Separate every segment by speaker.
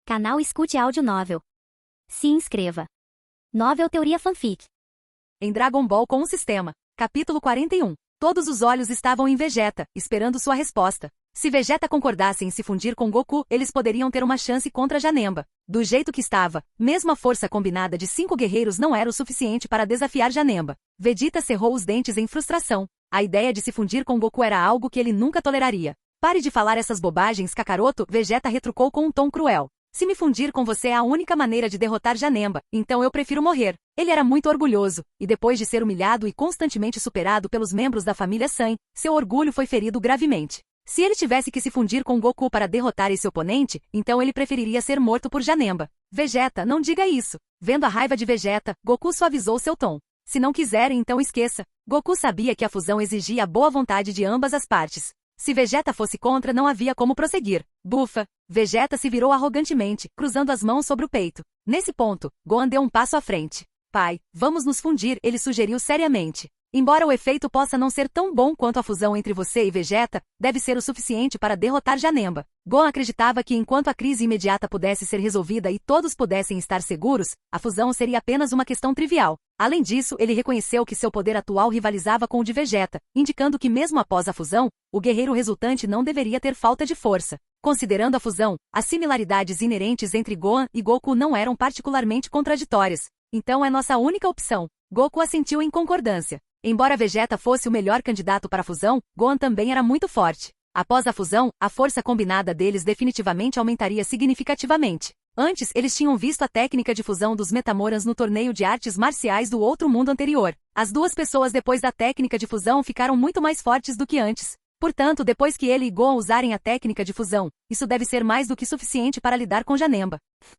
Speaker 1: Canal Escute Áudio Novel. Se inscreva. Novel Teoria Fanfic.
Speaker 2: Em Dragon Ball com o Sistema. Capítulo 41. Todos os olhos estavam em Vegeta, esperando sua resposta. Se Vegeta concordasse em se fundir com Goku, eles poderiam ter uma chance contra Janemba. Do jeito que estava, mesmo a força combinada de 5 guerreiros não era o suficiente para desafiar Janemba. Vegeta cerrou os dentes em frustração. A ideia de se fundir com Goku era algo que ele nunca toleraria. Pare de falar essas bobagens, Kakaroto, Vegeta retrucou com um tom cruel. Se me fundir com você é a única maneira de derrotar Janemba, então eu prefiro morrer. Ele era muito orgulhoso, e depois de ser humilhado e constantemente superado pelos membros da família San, seu orgulho foi ferido gravemente. Se ele tivesse que se fundir com Goku para derrotar esse oponente, então ele preferiria ser morto por Janemba. Vegeta, não diga isso. Vendo a raiva de Vegeta, Goku suavizou seu tom. Se não quiser, então esqueça. Goku sabia que a fusão exigia a boa vontade de ambas as partes. Se Vegeta fosse contra, não havia como prosseguir. Bufa! Vegeta se virou arrogantemente, cruzando as mãos sobre o peito. Nesse ponto, Gohan deu um passo à frente. Pai, vamos nos fundir, ele sugeriu seriamente. Embora o efeito possa não ser tão bom quanto a fusão entre você e Vegeta, deve ser o suficiente para derrotar Janemba. Gohan acreditava que enquanto a crise imediata pudesse ser resolvida e todos pudessem estar seguros, a fusão seria apenas uma questão trivial. Além disso, ele reconheceu que seu poder atual rivalizava com o de Vegeta, indicando que mesmo após a fusão, o guerreiro resultante não deveria ter falta de força. Considerando a fusão, as similaridades inerentes entre Gohan e Goku não eram particularmente contraditórias. Então é nossa única opção. Goku assentiu em concordância. Embora Vegeta fosse o melhor candidato para a fusão, Gohan também era muito forte. Após a fusão, a força combinada deles definitivamente aumentaria significativamente. Antes, eles tinham visto a técnica de fusão dos Metamorans no torneio de artes marciais do outro mundo anterior. As duas pessoas depois da técnica de fusão ficaram muito mais fortes do que antes. Portanto, depois que ele e Gohan usarem a técnica de fusão, isso deve ser mais do que suficiente para lidar com Janemba.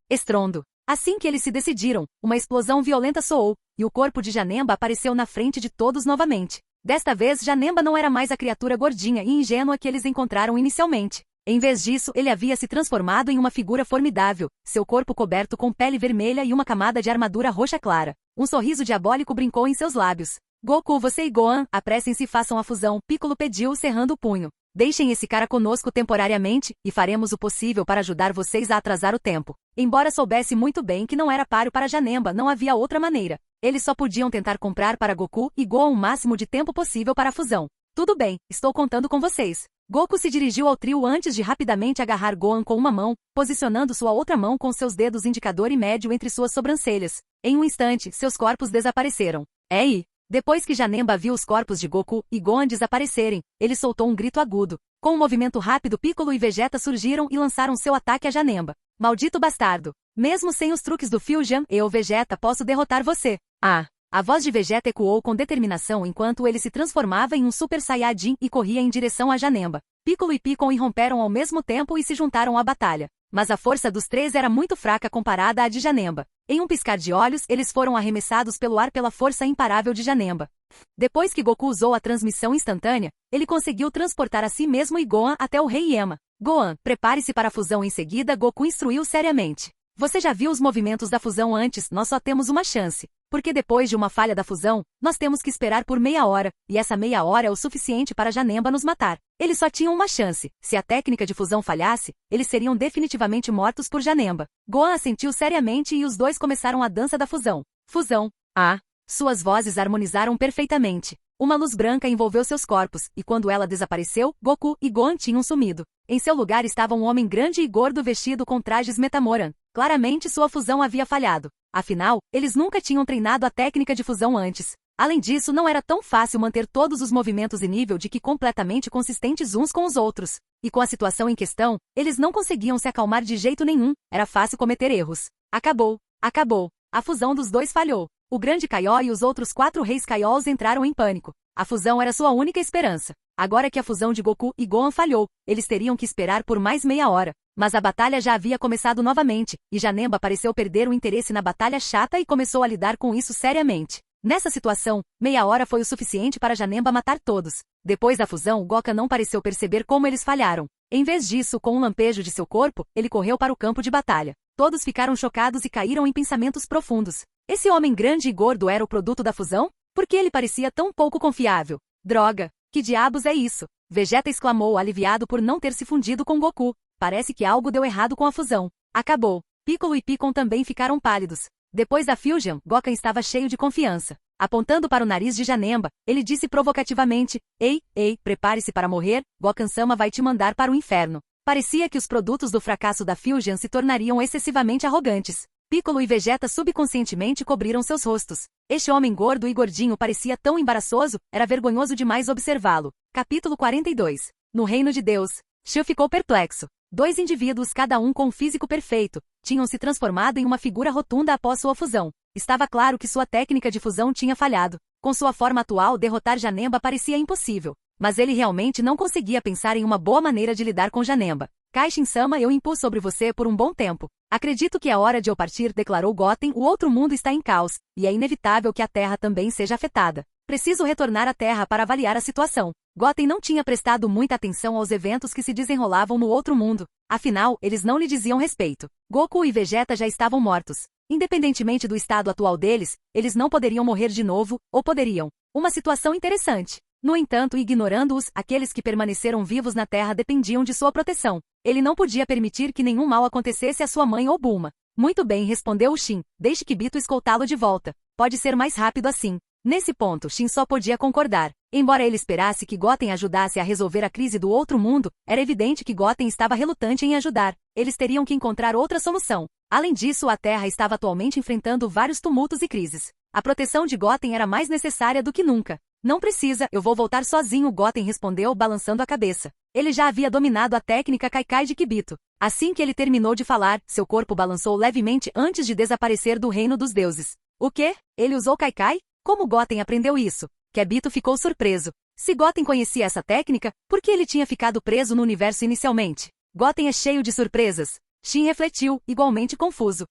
Speaker 2: Estrondo. Assim que eles se decidiram, uma explosão violenta soou, e o corpo de Janemba apareceu na frente de todos novamente. Desta vez, Janemba não era mais a criatura gordinha e ingênua que eles encontraram inicialmente. Em vez disso, ele havia se transformado em uma figura formidável, seu corpo coberto com pele vermelha e uma camada de armadura roxa clara. Um sorriso diabólico brincou em seus lábios. Goku, você e Gohan, apressem-se e façam a fusão, Piccolo pediu cerrando o punho. Deixem esse cara conosco temporariamente, e faremos o possível para ajudar vocês a atrasar o tempo. Embora soubesse muito bem que não era páreo para Janemba, não havia outra maneira. Eles só podiam tentar comprar para Goku e Gohan o máximo de tempo possível para a fusão. Tudo bem, estou contando com vocês. Goku se dirigiu ao trio antes de rapidamente agarrar Gohan com uma mão, posicionando sua outra mão com seus dedos indicador e médio entre suas sobrancelhas. Em um instante, seus corpos desapareceram. Ei! Depois que Janemba viu os corpos de Goku e Gohan desaparecerem, ele soltou um grito agudo. Com um movimento rápido, Piccolo e Vegeta surgiram e lançaram seu ataque a Janemba. Maldito bastardo! Mesmo sem os truques do Fusion, eu, Vegeta, posso derrotar você. Ah! A voz de Vegeta ecoou com determinação enquanto ele se transformava em um Super Saiyajin e corria em direção a Janemba. Piccolo e Piccolo irromperam ao mesmo tempo e se juntaram à batalha. Mas a força dos três era muito fraca comparada à de Janemba. Em um piscar de olhos, eles foram arremessados pelo ar pela força imparável de Janemba. Depois que Goku usou a transmissão instantânea, ele conseguiu transportar a si mesmo e Gohan até o Rei Yama. Gohan, prepare-se para a fusão em seguida, Goku instruiu seriamente. Você já viu os movimentos da fusão antes, nós só temos uma chance. Porque depois de uma falha da fusão, nós temos que esperar por meia hora, e essa meia hora é o suficiente para Janemba nos matar. Eles só tinham uma chance. Se a técnica de fusão falhasse, eles seriam definitivamente mortos por Janemba. Gohan assentiu seriamente e os dois começaram a dança da fusão. Fusão. Ah! Suas vozes harmonizaram perfeitamente. Uma luz branca envolveu seus corpos, e quando ela desapareceu, Goku e Gohan tinham sumido. Em seu lugar estava um homem grande e gordo vestido com trajes Metamoran. Claramente sua fusão havia falhado. Afinal, eles nunca tinham treinado a técnica de fusão antes. Além disso, não era tão fácil manter todos os movimentos em nível de que completamente consistentes uns com os outros. E com a situação em questão, eles não conseguiam se acalmar de jeito nenhum. Era fácil cometer erros. Acabou. Acabou. A fusão dos dois falhou. O grande Kaiô e os outros 4 reis Kaiôs entraram em pânico. A fusão era sua única esperança. Agora que a fusão de Goku e Gohan falhou, eles teriam que esperar por mais meia hora. Mas a batalha já havia começado novamente, e Janemba pareceu perder o interesse na batalha chata e começou a lidar com isso seriamente. Nessa situação, meia hora foi o suficiente para Janemba matar todos. Depois da fusão, Goku não pareceu perceber como eles falharam. Em vez disso, com um lampejo de seu corpo, ele correu para o campo de batalha. Todos ficaram chocados e caíram em pensamentos profundos. Esse homem grande e gordo era o produto da fusão? Por que ele parecia tão pouco confiável? Droga! Que diabos é isso? Vegeta exclamou, aliviado por não ter se fundido com Goku. Parece que algo deu errado com a fusão. Acabou. Piccolo e Piccon também ficaram pálidos. Depois da Fusion, Gohan estava cheio de confiança. Apontando para o nariz de Janemba, ele disse provocativamente: Ei, prepare-se para morrer, Gohan-sama vai te mandar para o inferno. Parecia que os produtos do fracasso da Fusion se tornariam excessivamente arrogantes. Piccolo e Vegeta subconscientemente cobriram seus rostos. Este homem gordo e gordinho parecia tão embaraçoso, era vergonhoso demais observá-lo. Capítulo 42. No Reino de Deus. Shu ficou perplexo. Dois indivíduos, cada um com um físico perfeito, tinham se transformado em uma figura rotunda após sua fusão. Estava claro que sua técnica de fusão tinha falhado. Com sua forma atual, derrotar Janemba parecia impossível. Mas ele realmente não conseguia pensar em uma boa maneira de lidar com Janemba. Kaishin-sama, eu impus sobre você por um bom tempo. Acredito que é hora de eu partir, declarou Goten. O outro mundo está em caos, e é inevitável que a Terra também seja afetada. Preciso retornar à Terra para avaliar a situação. Goten não tinha prestado muita atenção aos eventos que se desenrolavam no outro mundo. Afinal, eles não lhe diziam respeito. Goku e Vegeta já estavam mortos. Independentemente do estado atual deles, eles não poderiam morrer de novo, ou poderiam. Uma situação interessante. No entanto, ignorando-os, aqueles que permaneceram vivos na Terra dependiam de sua proteção. Ele não podia permitir que nenhum mal acontecesse a sua mãe ou Bulma. Muito bem, respondeu o Shin. Deixe Kibito escoltá-lo de volta. Pode ser mais rápido assim. Nesse ponto, Shin só podia concordar. Embora ele esperasse que Goten ajudasse a resolver a crise do outro mundo, era evidente que Goten estava relutante em ajudar. Eles teriam que encontrar outra solução. Além disso, a Terra estava atualmente enfrentando vários tumultos e crises. A proteção de Goten era mais necessária do que nunca. Não precisa, eu vou voltar sozinho, Goten respondeu, balançando a cabeça. Ele já havia dominado a técnica Kaikai de Kibito. Assim que ele terminou de falar, seu corpo balançou levemente antes de desaparecer do reino dos deuses. O quê? Ele usou Kaikai? Como Goten aprendeu isso? Kibito ficou surpreso. Se Goten conhecia essa técnica, por que ele tinha ficado preso no universo inicialmente? Goten é cheio de surpresas. Shin refletiu, igualmente confuso.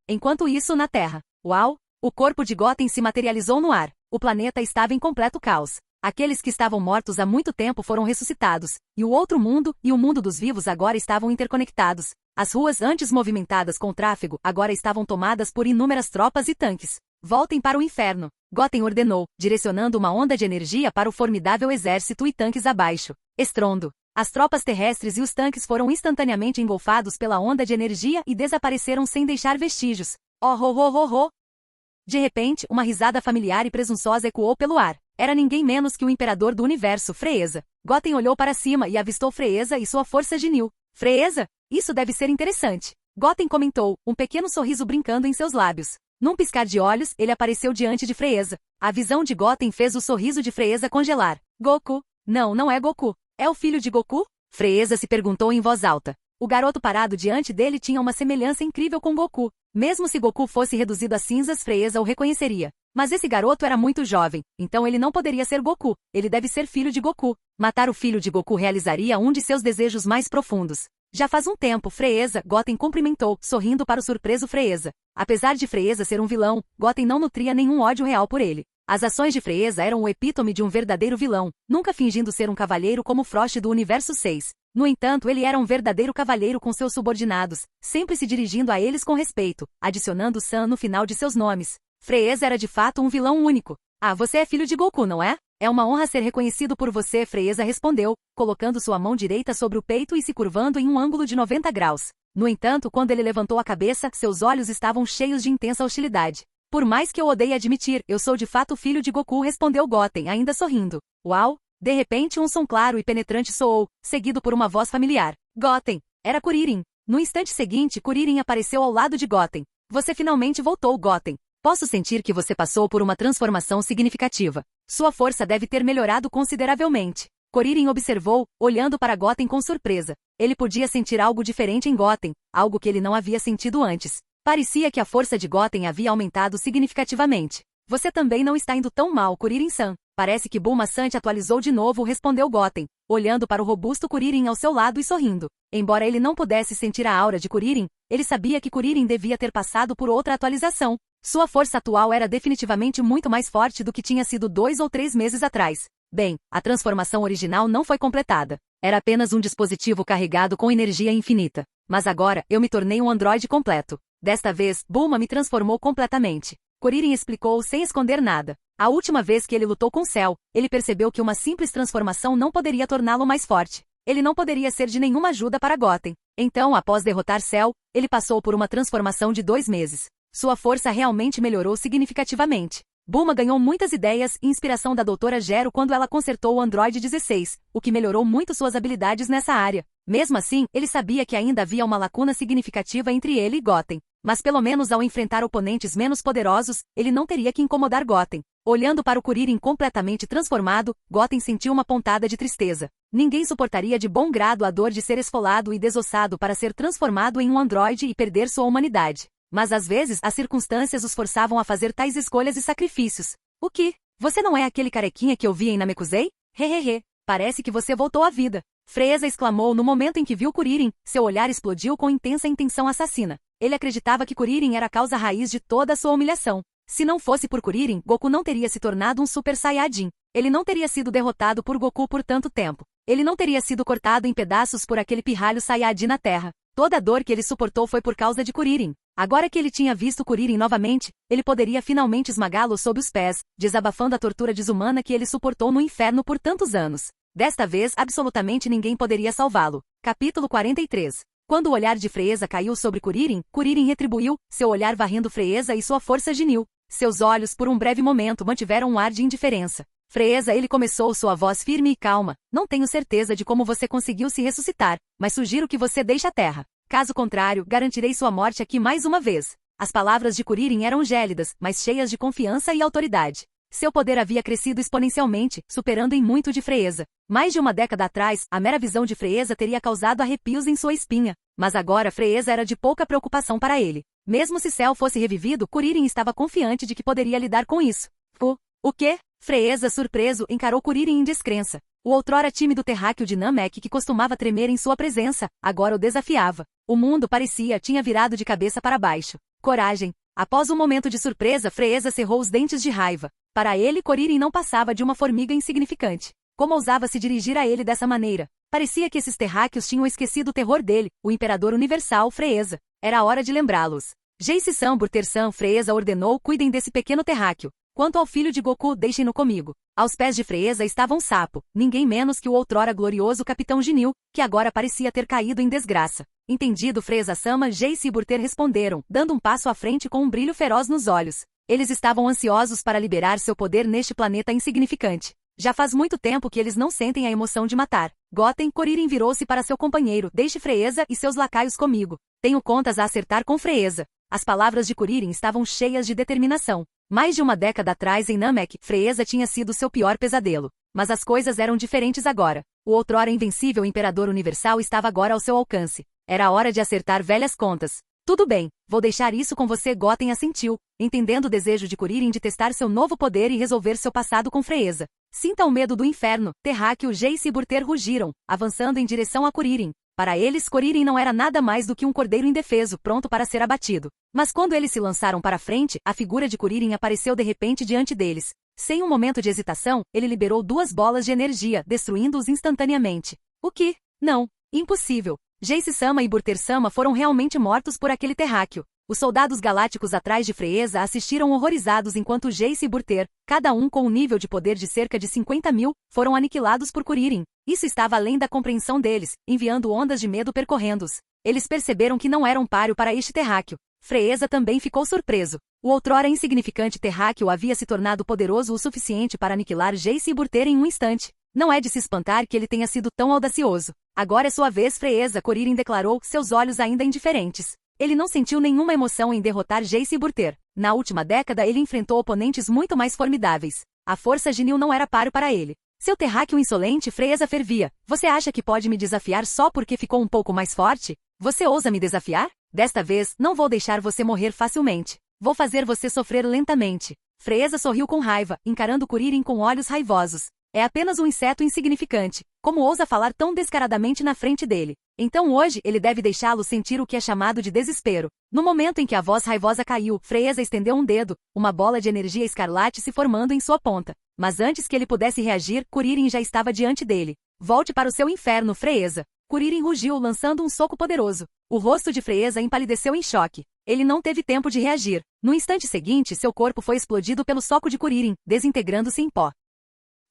Speaker 2: Enquanto isso, na Terra. Uau! O corpo de Goten se materializou no ar. O planeta estava em completo caos. Aqueles que estavam mortos há muito tempo foram ressuscitados, e o outro mundo e o mundo dos vivos agora estavam interconectados. As ruas antes movimentadas com tráfego agora estavam tomadas por inúmeras tropas e tanques. Voltem para o inferno, Goten ordenou, direcionando uma onda de energia para o formidável exército e tanques abaixo. Estrondo. As tropas terrestres e os tanques foram instantaneamente engolfados pela onda de energia e desapareceram sem deixar vestígios. Oh, oh, oh, oh, oh. De repente, uma risada familiar e presunçosa ecoou pelo ar. Era ninguém menos que o imperador do universo, Freeza. Goten olhou para cima e avistou Freeza e sua força genil. Freeza? Isso deve ser interessante. Goten comentou, um pequeno sorriso brincando em seus lábios. Num piscar de olhos, ele apareceu diante de Freeza. A visão de Goten fez o sorriso de Freeza congelar. Goku? Não, não é Goku. É o filho de Goku? Freeza se perguntou em voz alta. O garoto parado diante dele tinha uma semelhança incrível com Goku. Mesmo se Goku fosse reduzido a cinzas, Freeza o reconheceria. Mas esse garoto era muito jovem, então ele não poderia ser Goku. Ele deve ser filho de Goku. Matar o filho de Goku realizaria um de seus desejos mais profundos. Já faz um tempo, Freeza, Goten cumprimentou, sorrindo para o surpreso Freeza. Apesar de Freeza ser um vilão, Goten não nutria nenhum ódio real por ele. As ações de Freeza eram o epítome de um verdadeiro vilão, nunca fingindo ser um cavalheiro como Frost do Universo 6. No entanto, ele era um verdadeiro cavalheiro com seus subordinados, sempre se dirigindo a eles com respeito, adicionando San no final de seus nomes. Freeza era de fato um vilão único. Ah, você é filho de Goku, não é? É uma honra ser reconhecido por você, Freeza respondeu, colocando sua mão direita sobre o peito e se curvando em um ângulo de 90 graus. No entanto, quando ele levantou a cabeça, seus olhos estavam cheios de intensa hostilidade. Por mais que eu odeie admitir, eu sou de fato filho de Goku, respondeu Goten, ainda sorrindo. Uau! De repente um som claro e penetrante soou, seguido por uma voz familiar. Goten! Era Kuririn. No instante seguinte, Kuririn apareceu ao lado de Goten. Você finalmente voltou, Goten. Posso sentir que você passou por uma transformação significativa. Sua força deve ter melhorado consideravelmente. Kuririn observou, olhando para Goten com surpresa. Ele podia sentir algo diferente em Goten, algo que ele não havia sentido antes. Parecia que a força de Goten havia aumentado significativamente. Você também não está indo tão mal, Kuririn-san. Parece que Bulma-san te atualizou de novo, respondeu Goten, olhando para o robusto Kuririn ao seu lado e sorrindo. Embora ele não pudesse sentir a aura de Kuririn, ele sabia que Kuririn devia ter passado por outra atualização. Sua força atual era definitivamente muito mais forte do que tinha sido 2 ou 3 meses atrás. Bem, a transformação original não foi completada. Era apenas um dispositivo carregado com energia infinita. Mas agora, eu me tornei um androide completo. Desta vez, Bulma me transformou completamente. Kuririn explicou sem esconder nada. A última vez que ele lutou com Cell, ele percebeu que uma simples transformação não poderia torná-lo mais forte. Ele não poderia ser de nenhuma ajuda para Goten. Então, após derrotar Cell, ele passou por uma transformação de 2 meses. Sua força realmente melhorou significativamente. Bulma ganhou muitas ideias e inspiração da Doutora Gero quando ela consertou o Android 16, o que melhorou muito suas habilidades nessa área. Mesmo assim, ele sabia que ainda havia uma lacuna significativa entre ele e Goten. Mas pelo menos ao enfrentar oponentes menos poderosos, ele não teria que incomodar Goten. Olhando para o Kuririn completamente transformado, Goten sentiu uma pontada de tristeza. Ninguém suportaria de bom grado a dor de ser esfolado e desossado para ser transformado em um androide e perder sua humanidade. Mas às vezes as circunstâncias os forçavam a fazer tais escolhas e sacrifícios. O que? Você não é aquele carequinha que eu vi em Namekusei? Hehehe, parece que você voltou à vida. Frieza exclamou no momento em que viu Kuririn, seu olhar explodiu com intensa intenção assassina. Ele acreditava que Kuririn era a causa raiz de toda a sua humilhação. Se não fosse por Kuririn, Goku não teria se tornado um Super Saiyajin. Ele não teria sido derrotado por Goku por tanto tempo. Ele não teria sido cortado em pedaços por aquele pirralho Saiyajin na Terra. Toda a dor que ele suportou foi por causa de Kuririn. Agora que ele tinha visto Kuririn novamente, ele poderia finalmente esmagá-lo sob os pés, desabafando a tortura desumana que ele suportou no inferno por tantos anos. Desta vez, absolutamente ninguém poderia salvá-lo. Capítulo 43. Quando o olhar de Frieza caiu sobre Kuririn, Kuririn retribuiu, seu olhar varrendo Frieza e sua força Ginyu. Seus olhos, por um breve momento, mantiveram um ar de indiferença. Frieza, ele começou sua voz firme e calma. Não tenho certeza de como você conseguiu se ressuscitar, mas sugiro que você deixe a terra. Caso contrário, garantirei sua morte aqui mais uma vez. As palavras de Kuririn eram gélidas, mas cheias de confiança e autoridade. Seu poder havia crescido exponencialmente, superando em muito de Frieza. Mais de uma década atrás, a mera visão de Frieza teria causado arrepios em sua espinha. Mas agora Frieza era de pouca preocupação para ele. Mesmo se Cell fosse revivido, Kuririn estava confiante de que poderia lidar com isso. O quê? Frieza, surpreso, encarou Kuririn em descrença. O outrora tímido terráqueo de Namek que costumava tremer em sua presença, agora o desafiava. O mundo parecia tinha virado de cabeça para baixo. Coragem. Após um momento de surpresa, Frieza cerrou os dentes de raiva. Para ele, Kuririn não passava de uma formiga insignificante. Como ousava se dirigir a ele dessa maneira? Parecia que esses terráqueos tinham esquecido o terror dele, o Imperador Universal Frieza. Era hora de lembrá-los. Jeice-san Burter-san Frieza ordenou: cuidem desse pequeno terráqueo. Quanto ao filho de Goku, deixem-no comigo. Aos pés de Frieza estava um sapo, ninguém menos que o outrora glorioso Capitão Ginyu, que agora parecia ter caído em desgraça. Entendido, Frieza-sama, Jeice e Burter responderam, dando um passo à frente com um brilho feroz nos olhos. Eles estavam ansiosos para liberar seu poder neste planeta insignificante. Já faz muito tempo que eles não sentem a emoção de matar. Goten, Kuririn virou-se para seu companheiro: deixe Frieza e seus lacaios comigo. Tenho contas a acertar com Frieza. As palavras de Kuririn estavam cheias de determinação. Mais de uma década atrás em Namek, Frieza tinha sido seu pior pesadelo. Mas as coisas eram diferentes agora. O outrora invencível Imperador Universal estava agora ao seu alcance. Era hora de acertar velhas contas. Tudo bem, vou deixar isso com você. Goten assentiu, entendendo o desejo de Kuririn de testar seu novo poder e resolver seu passado com Frieza. Sinta o medo do inferno. Terráqueo, Jeice e Burter rugiram, avançando em direção a Kuririn. Para eles, Kuririn não era nada mais do que um cordeiro indefeso, pronto para ser abatido. Mas quando eles se lançaram para frente, a figura de Kuririn apareceu de repente diante deles. Sem um momento de hesitação, ele liberou 2 bolas de energia, destruindo-os instantaneamente. O que? Não. Impossível. Jeice-sama e Burter-sama foram realmente mortos por aquele terráqueo. Os soldados galácticos atrás de Frieza assistiram horrorizados enquanto Jeice e Burter, cada um com um nível de poder de cerca de 50.000, foram aniquilados por Kuririn. Isso estava além da compreensão deles, enviando ondas de medo percorrendo-os. Eles perceberam que não eram páreo para este terráqueo. Frieza também ficou surpreso. O outrora insignificante terráqueo havia se tornado poderoso o suficiente para aniquilar Jeice e Burter em um instante. Não é de se espantar que ele tenha sido tão audacioso. Agora é sua vez, Frieza, Kuririn declarou, seus olhos ainda indiferentes. Ele não sentiu nenhuma emoção em derrotar Jeice e Burter. Na última década ele enfrentou oponentes muito mais formidáveis. A força Ginyu não era páreo para ele. Seu terráqueo insolente, Frieza fervia. Você acha que pode me desafiar só porque ficou um pouco mais forte? Você ousa me desafiar? Desta vez, não vou deixar você morrer facilmente. Vou fazer você sofrer lentamente. Frieza sorriu com raiva, encarando Kuririn com olhos raivosos. É apenas um inseto insignificante. Como ousa falar tão descaradamente na frente dele? Então hoje ele deve deixá-lo sentir o que é chamado de desespero. No momento em que a voz raivosa caiu, Frieza estendeu um dedo, uma bola de energia escarlate se formando em sua ponta. Mas antes que ele pudesse reagir, Kuririn já estava diante dele. Volte para o seu inferno, Frieza. Kuririn rugiu, lançando um soco poderoso. O rosto de Frieza empalideceu em choque. Ele não teve tempo de reagir. No instante seguinte, seu corpo foi explodido pelo soco de Kuririn, desintegrando-se em pó.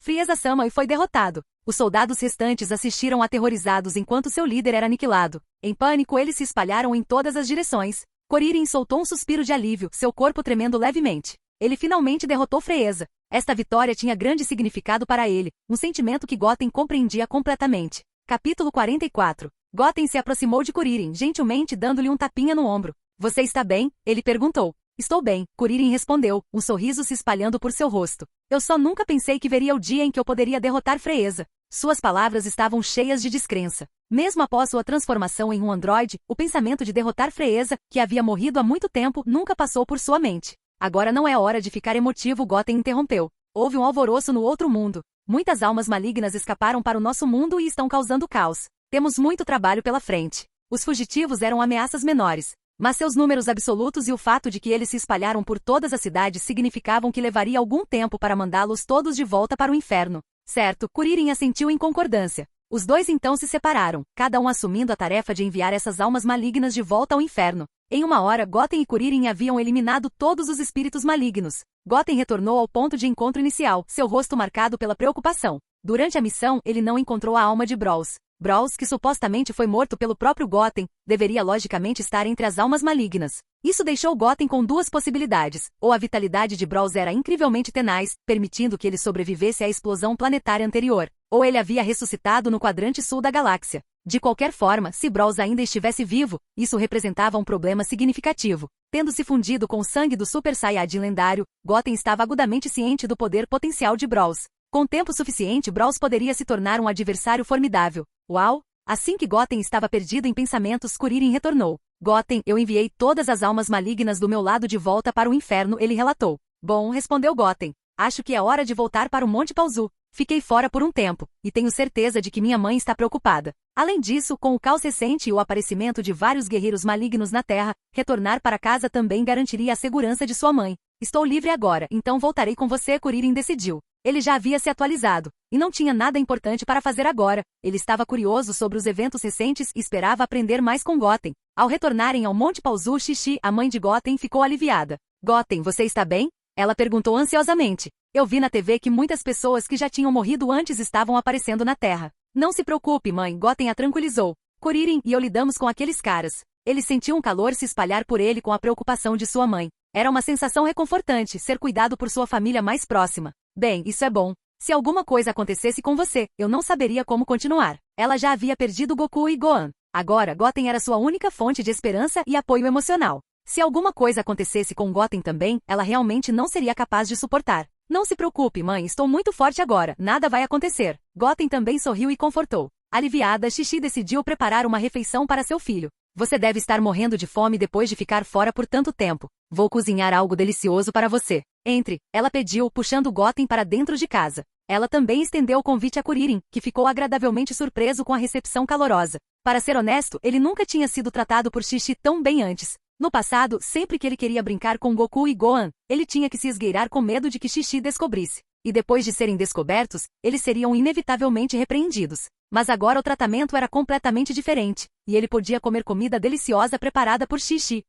Speaker 2: Frieza-sama foi derrotado. Os soldados restantes assistiram aterrorizados enquanto seu líder era aniquilado. Em pânico, eles se espalharam em todas as direções. Kuririn soltou um suspiro de alívio, seu corpo tremendo levemente. Ele finalmente derrotou Frieza. Esta vitória tinha grande significado para ele, um sentimento que Goten compreendia completamente. Capítulo 44. Goten se aproximou de Kuririn, gentilmente dando-lhe um tapinha no ombro. Você está bem? Ele perguntou. Estou bem, Kuririn respondeu, um sorriso se espalhando por seu rosto. Eu só nunca pensei que veria o dia em que eu poderia derrotar Frieza. Suas palavras estavam cheias de descrença. Mesmo após sua transformação em um androide, o pensamento de derrotar Frieza, que havia morrido há muito tempo, nunca passou por sua mente. Agora não é hora de ficar emotivo, Goten interrompeu. Houve um alvoroço no outro mundo. Muitas almas malignas escaparam para o nosso mundo e estão causando caos. Temos muito trabalho pela frente. Os fugitivos eram ameaças menores, mas seus números absolutos e o fato de que eles se espalharam por todas as cidades significavam que levaria algum tempo para mandá-los todos de volta para o inferno. Certo, Kuririn assentiu em concordância. Os dois então se separaram, cada um assumindo a tarefa de enviar essas almas malignas de volta ao inferno. Em uma hora, Goten e Kuririn haviam eliminado todos os espíritos malignos. Goten retornou ao ponto de encontro inicial, seu rosto marcado pela preocupação. Durante a missão, ele não encontrou a alma de Brawls. Brawls, que supostamente foi morto pelo próprio Goten, deveria logicamente estar entre as almas malignas. Isso deixou Goten com duas possibilidades. Ou a vitalidade de Brawls era incrivelmente tenaz, permitindo que ele sobrevivesse à explosão planetária anterior, ou ele havia ressuscitado no quadrante sul da galáxia. De qualquer forma, se Brawls ainda estivesse vivo, isso representava um problema significativo. Tendo se fundido com o sangue do Super Saiyajin lendário, Goten estava agudamente ciente do poder potencial de Brawls. Com tempo suficiente, Brawls poderia se tornar um adversário formidável. Uau! Assim que Goten estava perdido em pensamentos, Kuririn retornou. Goten, eu enviei todas as almas malignas do meu lado de volta para o inferno, ele relatou. Bom, respondeu Goten. Acho que é hora de voltar para o Monte Paozu. Fiquei fora por um tempo, e tenho certeza de que minha mãe está preocupada. Além disso, com o caos recente e o aparecimento de vários guerreiros malignos na Terra, retornar para casa também garantiria a segurança de sua mãe. Estou livre agora, então voltarei com você, Kuririn decidiu. Ele já havia se atualizado, e não tinha nada importante para fazer agora. Ele estava curioso sobre os eventos recentes e esperava aprender mais com Goten. Ao retornarem ao Monte Paozu, Xixi, a mãe de Goten, ficou aliviada. Goten, você está bem? Ela perguntou ansiosamente. Eu vi na TV que muitas pessoas que já tinham morrido antes estavam aparecendo na Terra. Não se preocupe, mãe, Goten a tranquilizou. Kuririn e eu lidamos com aqueles caras. Ele sentiu um calor se espalhar por ele com a preocupação de sua mãe. Era uma sensação reconfortante ser cuidado por sua família mais próxima. Bem, isso é bom. Se alguma coisa acontecesse com você, eu não saberia como continuar. Ela já havia perdido Goku e Gohan. Agora, Goten era sua única fonte de esperança e apoio emocional. Se alguma coisa acontecesse com Goten também, ela realmente não seria capaz de suportar. Não se preocupe, mãe, estou muito forte agora, nada vai acontecer. Goten também sorriu e confortou. Aliviada, Xixi decidiu preparar uma refeição para seu filho. Você deve estar morrendo de fome depois de ficar fora por tanto tempo. Vou cozinhar algo delicioso para você. Entre, ela pediu, puxando Goten para dentro de casa. Ela também estendeu o convite a Kuririn, que ficou agradavelmente surpreso com a recepção calorosa. Para ser honesto, ele nunca tinha sido tratado por Xixi tão bem antes. No passado, sempre que ele queria brincar com Goku e Gohan, ele tinha que se esgueirar com medo de que Xixi descobrisse. E depois de serem descobertos, eles seriam inevitavelmente repreendidos. Mas agora o tratamento era completamente diferente, e ele podia comer comida deliciosa preparada por Xixi.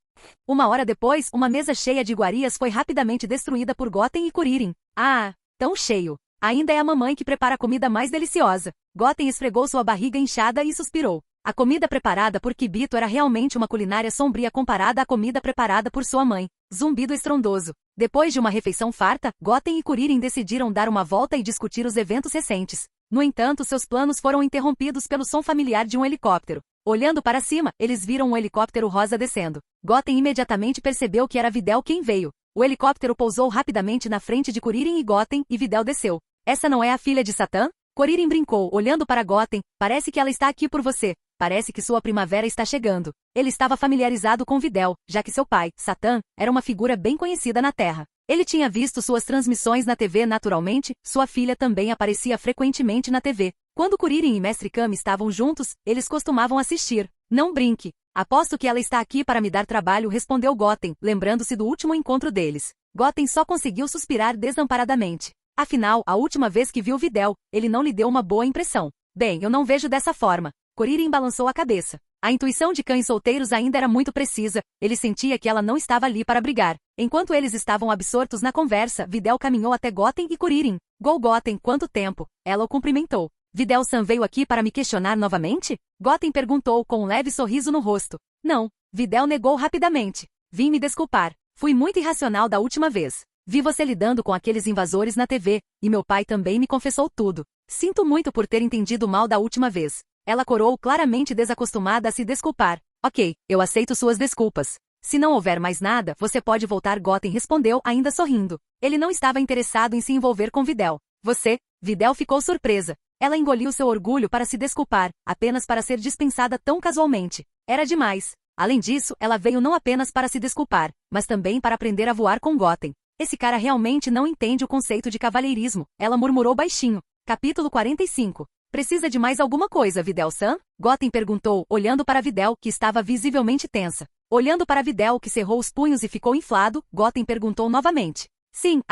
Speaker 2: Uma hora depois, uma mesa cheia de iguarias foi rapidamente destruída por Goten e Kuririn. Ah, tão cheio! Ainda é a mamãe que prepara a comida mais deliciosa. Goten esfregou sua barriga inchada e suspirou. A comida preparada por Kibito era realmente uma culinária sombria comparada à comida preparada por sua mãe. Zumbido estrondoso. Depois de uma refeição farta, Goten e Kuririn decidiram dar uma volta e discutir os eventos recentes. No entanto, seus planos foram interrompidos pelo som familiar de um helicóptero. Olhando para cima, eles viram um helicóptero rosa descendo. Goten imediatamente percebeu que era Videl quem veio. O helicóptero pousou rapidamente na frente de Kuririn e Goten, e Videl desceu. Essa não é a filha de Satã? Kuririn brincou, olhando para Goten. Parece que ela está aqui por você. Parece que sua primavera está chegando. Ele estava familiarizado com Videl, já que seu pai, Satã, era uma figura bem conhecida na Terra. Ele tinha visto suas transmissões na TV naturalmente, sua filha também aparecia frequentemente na TV. Quando Kuririn e Mestre Kami estavam juntos, eles costumavam assistir. Não brinque. Aposto que ela está aqui para me dar trabalho, respondeu Goten, lembrando-se do último encontro deles. Goten só conseguiu suspirar desamparadamente. Afinal, a última vez que viu Videl, ele não lhe deu uma boa impressão. Bem, eu não vejo dessa forma. Kuririn balançou a cabeça. A intuição de cães solteiros ainda era muito precisa, ele sentia que ela não estava ali para brigar. Enquanto eles estavam absortos na conversa, Videl caminhou até Goten e Kuririn. Goten, quanto tempo? Ela o cumprimentou. Videl-san veio aqui para me questionar novamente? Goten perguntou com um leve sorriso no rosto. Não, Videl negou rapidamente. Vim me desculpar. Fui muito irracional da última vez. Vi você lidando com aqueles invasores na TV, e meu pai também me confessou tudo. Sinto muito por ter entendido mal da última vez. Ela corou claramente desacostumada a se desculpar. Ok, eu aceito suas desculpas. Se não houver mais nada, você pode voltar. Goten respondeu ainda sorrindo. Ele não estava interessado em se envolver com Videl. Você? Videl ficou surpresa. Ela engoliu seu orgulho para se desculpar, apenas para ser dispensada tão casualmente. Era demais. Além disso, ela veio não apenas para se desculpar, mas também para aprender a voar com Goten. Esse cara realmente não entende o conceito de cavalheirismo, ela murmurou baixinho. Capítulo 45. Precisa de mais alguma coisa, Videl-san? Goten perguntou, olhando para Videl, que estava visivelmente tensa. Olhando para Videl, que cerrou os punhos e ficou inflado, Goten perguntou novamente. Sim,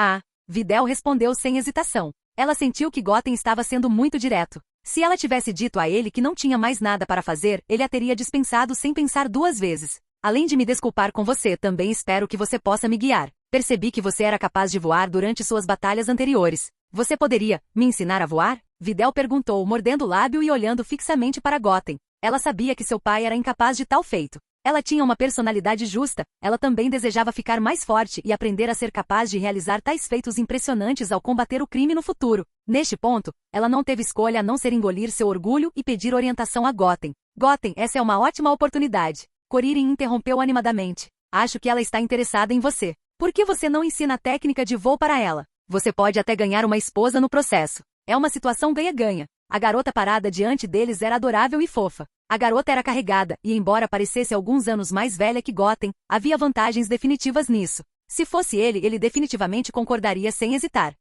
Speaker 2: Videl respondeu sem hesitação. Ela sentiu que Goten estava sendo muito direto. Se ela tivesse dito a ele que não tinha mais nada para fazer, ele a teria dispensado sem pensar duas vezes. Além de me desculpar com você, também espero que você possa me guiar. Percebi que você era capaz de voar durante suas batalhas anteriores. Você poderia me ensinar a voar? Videl perguntou, mordendo o lábio e olhando fixamente para Goten. Ela sabia que seu pai era incapaz de tal feito. Ela tinha uma personalidade justa, ela também desejava ficar mais forte e aprender a ser capaz de realizar tais feitos impressionantes ao combater o crime no futuro. Neste ponto, ela não teve escolha a não ser engolir seu orgulho e pedir orientação a Goten. Goten, essa é uma ótima oportunidade. Kuririn interrompeu animadamente. Acho que ela está interessada em você. Por que você não ensina a técnica de voo para ela? Você pode até ganhar uma esposa no processo. É uma situação ganha-ganha. A garota parada diante deles era adorável e fofa. A garota era carregada, e embora parecesse alguns anos mais velha que Goten, havia vantagens definitivas nisso. Se fosse ele definitivamente concordaria sem hesitar.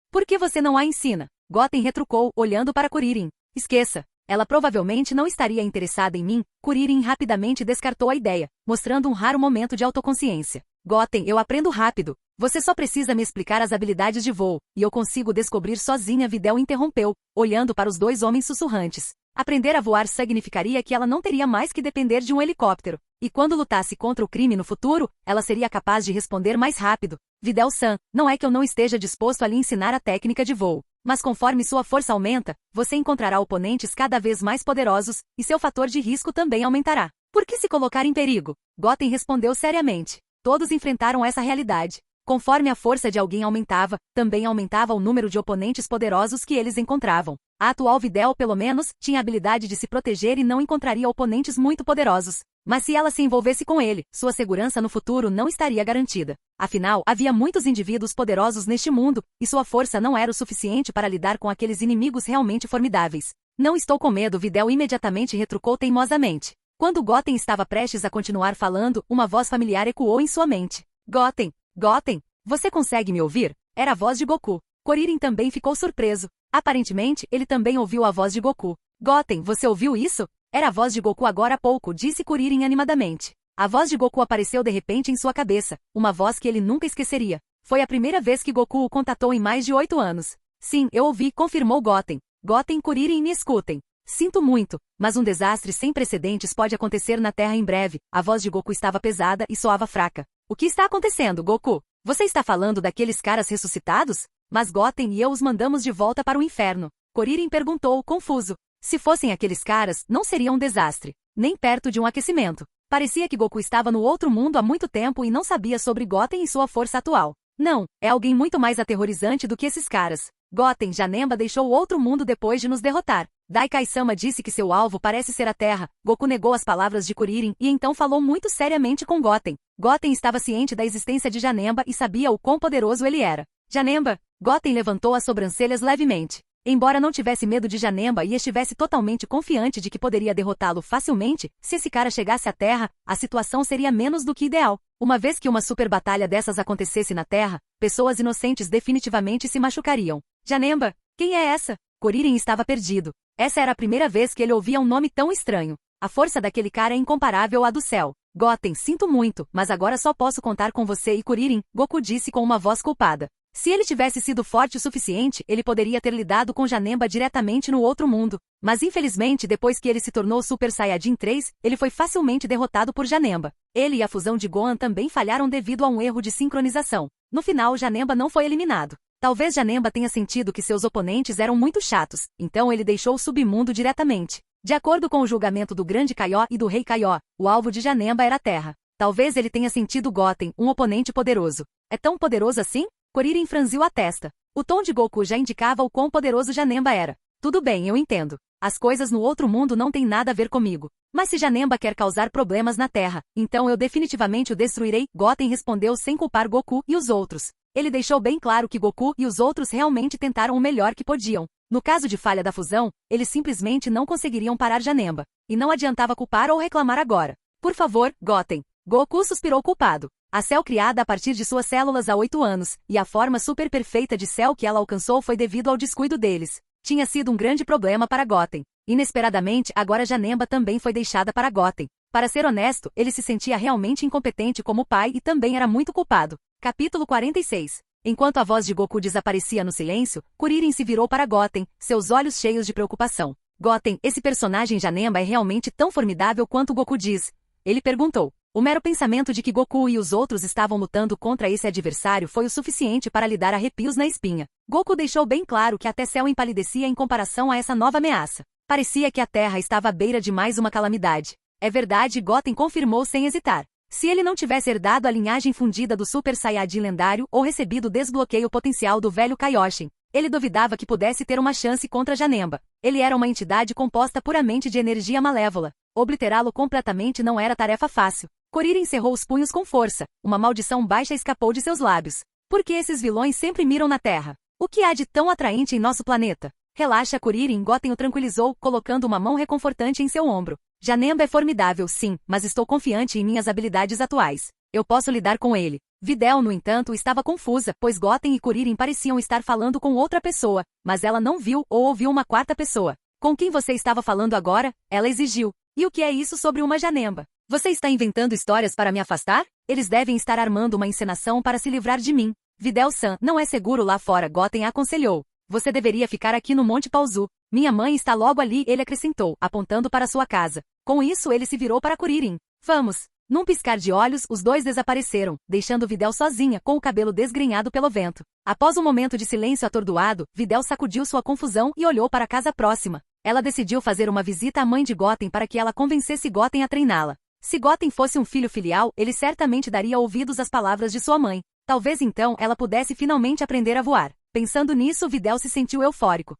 Speaker 2: Por que você não a ensina? Goten retrucou, olhando para Kuririn. Esqueça. Ela provavelmente não estaria interessada em mim. Kuririn rapidamente descartou a ideia, mostrando um raro momento de autoconsciência. Goten, eu aprendo rápido. Você só precisa me explicar as habilidades de voo, e eu consigo descobrir sozinha. Videl interrompeu, olhando para os dois homens sussurrantes. Aprender a voar significaria que ela não teria mais que depender de um helicóptero. E quando lutasse contra o crime no futuro, ela seria capaz de responder mais rápido. Videl-san, não é que eu não esteja disposto a lhe ensinar a técnica de voo. Mas conforme sua força aumenta, você encontrará oponentes cada vez mais poderosos, e seu fator de risco também aumentará. Por que se colocar em perigo? Goten respondeu seriamente. Todos enfrentaram essa realidade. Conforme a força de alguém aumentava, também aumentava o número de oponentes poderosos que eles encontravam. A atual Videl, pelo menos, tinha a habilidade de se proteger e não encontraria oponentes muito poderosos. Mas se ela se envolvesse com ele, sua segurança no futuro não estaria garantida. Afinal, havia muitos indivíduos poderosos neste mundo, e sua força não era o suficiente para lidar com aqueles inimigos realmente formidáveis. Não estou com medo, Videl imediatamente retrucou teimosamente. Quando Goten estava prestes a continuar falando, uma voz familiar ecoou em sua mente. Goten, você consegue me ouvir? Era a voz de Goku. Kuririn também ficou surpreso. Aparentemente, ele também ouviu a voz de Goku. Goten, você ouviu isso? Era a voz de Goku agora há pouco, disse Kuririn animadamente. A voz de Goku apareceu de repente em sua cabeça, uma voz que ele nunca esqueceria. Foi a primeira vez que Goku o contatou em mais de 8 anos. Sim, eu ouvi, confirmou Goten. Goten, Kuririn, me escutem. Sinto muito, mas um desastre sem precedentes pode acontecer na Terra em breve. A voz de Goku estava pesada e soava fraca. O que está acontecendo, Goku? Você está falando daqueles caras ressuscitados? Mas Goten e eu os mandamos de volta para o inferno. Kuririn perguntou, confuso. Se fossem aqueles caras, não seria um desastre. Nem perto de um aquecimento. Parecia que Goku estava no outro mundo há muito tempo e não sabia sobre Goten e sua força atual. Não, é alguém muito mais aterrorizante do que esses caras. Goten, Janemba deixou o outro mundo depois de nos derrotar. Daikai-sama disse que seu alvo parece ser a Terra. Goku negou as palavras de Kuririn e então falou muito seriamente com Goten. Goten estava ciente da existência de Janemba e sabia o quão poderoso ele era. Janemba? Goten levantou as sobrancelhas levemente. Embora não tivesse medo de Janemba e estivesse totalmente confiante de que poderia derrotá-lo facilmente, se esse cara chegasse à Terra, a situação seria menos do que ideal. Uma vez que uma super batalha dessas acontecesse na Terra, pessoas inocentes definitivamente se machucariam. Janemba? Quem é essa? Kuririn estava perdido. Essa era a primeira vez que ele ouvia um nome tão estranho. A força daquele cara é incomparável à do céu. Goten, sinto muito, mas agora só posso contar com você e Kuririn, Goku disse com uma voz culpada. Se ele tivesse sido forte o suficiente, ele poderia ter lidado com Janemba diretamente no outro mundo. Mas infelizmente, depois que ele se tornou Super Saiyajin 3, ele foi facilmente derrotado por Janemba. Ele e a fusão de Gohan também falharam devido a um erro de sincronização. No final, Janemba não foi eliminado. Talvez Janemba tenha sentido que seus oponentes eram muito chatos, então ele deixou o submundo diretamente. De acordo com o julgamento do Grande Kaiô e do Rei Kaiô, o alvo de Janemba era a Terra. Talvez ele tenha sentido Goten, um oponente poderoso. É tão poderoso assim? Kuririn franziu a testa. O tom de Goku já indicava o quão poderoso Janemba era. Tudo bem, eu entendo. As coisas no outro mundo não têm nada a ver comigo. Mas se Janemba quer causar problemas na Terra, então eu definitivamente o destruirei. Goten respondeu sem culpar Goku e os outros. Ele deixou bem claro que Goku e os outros realmente tentaram o melhor que podiam. No caso de falha da fusão, eles simplesmente não conseguiriam parar Janemba. E não adiantava culpar ou reclamar agora. Por favor, Goten. Goku suspirou culpado. A Cell criada a partir de suas células há 8 anos, e a forma super perfeita de Cell que ela alcançou foi devido ao descuido deles. Tinha sido um grande problema para Goten. Inesperadamente, agora Janemba também foi deixada para Goten. Para ser honesto, ele se sentia realmente incompetente como pai e também era muito culpado. Capítulo 46. Enquanto a voz de Goku desaparecia no silêncio, Kuririn se virou para Goten, seus olhos cheios de preocupação. Goten, esse personagem Janemba é realmente tão formidável quanto Goku diz? Ele perguntou. O mero pensamento de que Goku e os outros estavam lutando contra esse adversário foi o suficiente para lhe dar arrepios na espinha. Goku deixou bem claro que até Cell empalidecia em comparação a essa nova ameaça. Parecia que a Terra estava à beira de mais uma calamidade. É verdade, Goten confirmou sem hesitar. Se ele não tivesse herdado a linhagem fundida do Super Saiyajin lendário ou recebido o desbloqueio potencial do velho Kaioshin, ele duvidava que pudesse ter uma chance contra Janemba. Ele era uma entidade composta puramente de energia malévola. Obliterá-lo completamente não era tarefa fácil. Kuririn cerrou os punhos com força. Uma maldição baixa escapou de seus lábios. Por que esses vilões sempre miram na Terra? O que há de tão atraente em nosso planeta? Relaxa, Kuririn. Goten o tranquilizou, colocando uma mão reconfortante em seu ombro. Janemba é formidável, sim, mas estou confiante em minhas habilidades atuais. Eu posso lidar com ele. Videl, no entanto, estava confusa, pois Goten e Kuririn pareciam estar falando com outra pessoa, mas ela não viu ou ouviu uma quarta pessoa. Com quem você estava falando agora? Ela exigiu. E o que é isso sobre uma Janemba? Você está inventando histórias para me afastar? Eles devem estar armando uma encenação para se livrar de mim. Videl-san, não é seguro lá fora, Goten aconselhou. Você deveria ficar aqui no Monte Pauzu. Minha mãe está logo ali, ele acrescentou, apontando para sua casa. Com isso ele se virou para Kuririn. Vamos. Num piscar de olhos, os dois desapareceram, deixando Videl sozinha, com o cabelo desgrenhado pelo vento. Após um momento de silêncio atordoado, Videl sacudiu sua confusão e olhou para a casa próxima. Ela decidiu fazer uma visita à mãe de Goten para que ela convencesse Goten a treiná-la. Se Goten fosse um filho filial, ele certamente daria ouvidos às palavras de sua mãe. Talvez então ela pudesse finalmente aprender a voar. Pensando nisso, Videl se sentiu eufórico.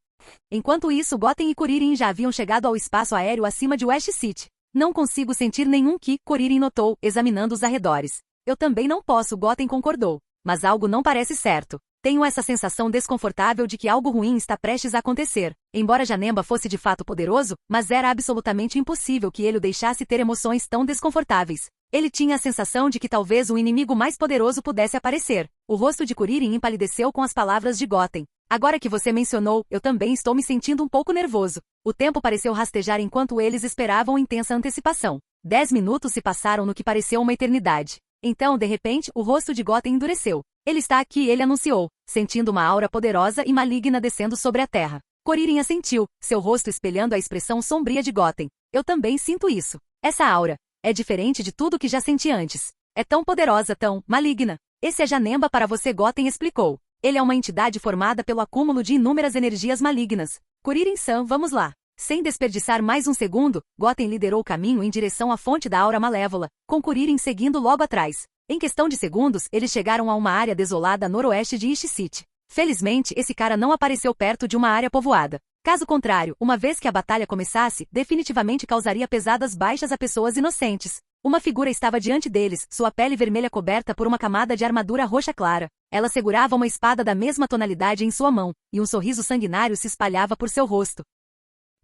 Speaker 2: Enquanto isso, Goten e Kuririn já haviam chegado ao espaço aéreo acima de West City. Não consigo sentir nenhum ki, Kuririn notou, examinando os arredores. Eu também não posso, Goten concordou. Mas algo não parece certo. Tenho essa sensação desconfortável de que algo ruim está prestes a acontecer. Embora Janemba fosse de fato poderoso, mas era absolutamente impossível que ele o deixasse ter emoções tão desconfortáveis. Ele tinha a sensação de que talvez um inimigo mais poderoso pudesse aparecer. O rosto de Kuririn empalideceu com as palavras de Goten. Agora que você mencionou, eu também estou me sentindo um pouco nervoso. O tempo pareceu rastejar enquanto eles esperavam intensa antecipação. 10 minutos se passaram no que pareceu uma eternidade. Então, de repente, o rosto de Goten endureceu. Ele está aqui, ele anunciou, sentindo uma aura poderosa e maligna descendo sobre a terra. Kuririn assentiu, seu rosto espelhando a expressão sombria de Goten. Eu também sinto isso. Essa aura é diferente de tudo que já senti antes. É tão poderosa, tão maligna. Esse é Janemba para você, Goten explicou. Ele é uma entidade formada pelo acúmulo de inúmeras energias malignas. Kuririn-san, vamos lá. Sem desperdiçar mais um segundo, Goten liderou o caminho em direção à fonte da aura malévola, com Kuririn seguindo logo atrás. Em questão de segundos, eles chegaram a uma área desolada a noroeste de East City. Felizmente, esse cara não apareceu perto de uma área povoada. Caso contrário, uma vez que a batalha começasse, definitivamente causaria pesadas baixas a pessoas inocentes. Uma figura estava diante deles, sua pele vermelha coberta por uma camada de armadura roxa clara. Ela segurava uma espada da mesma tonalidade em sua mão, e um sorriso sanguinário se espalhava por seu rosto.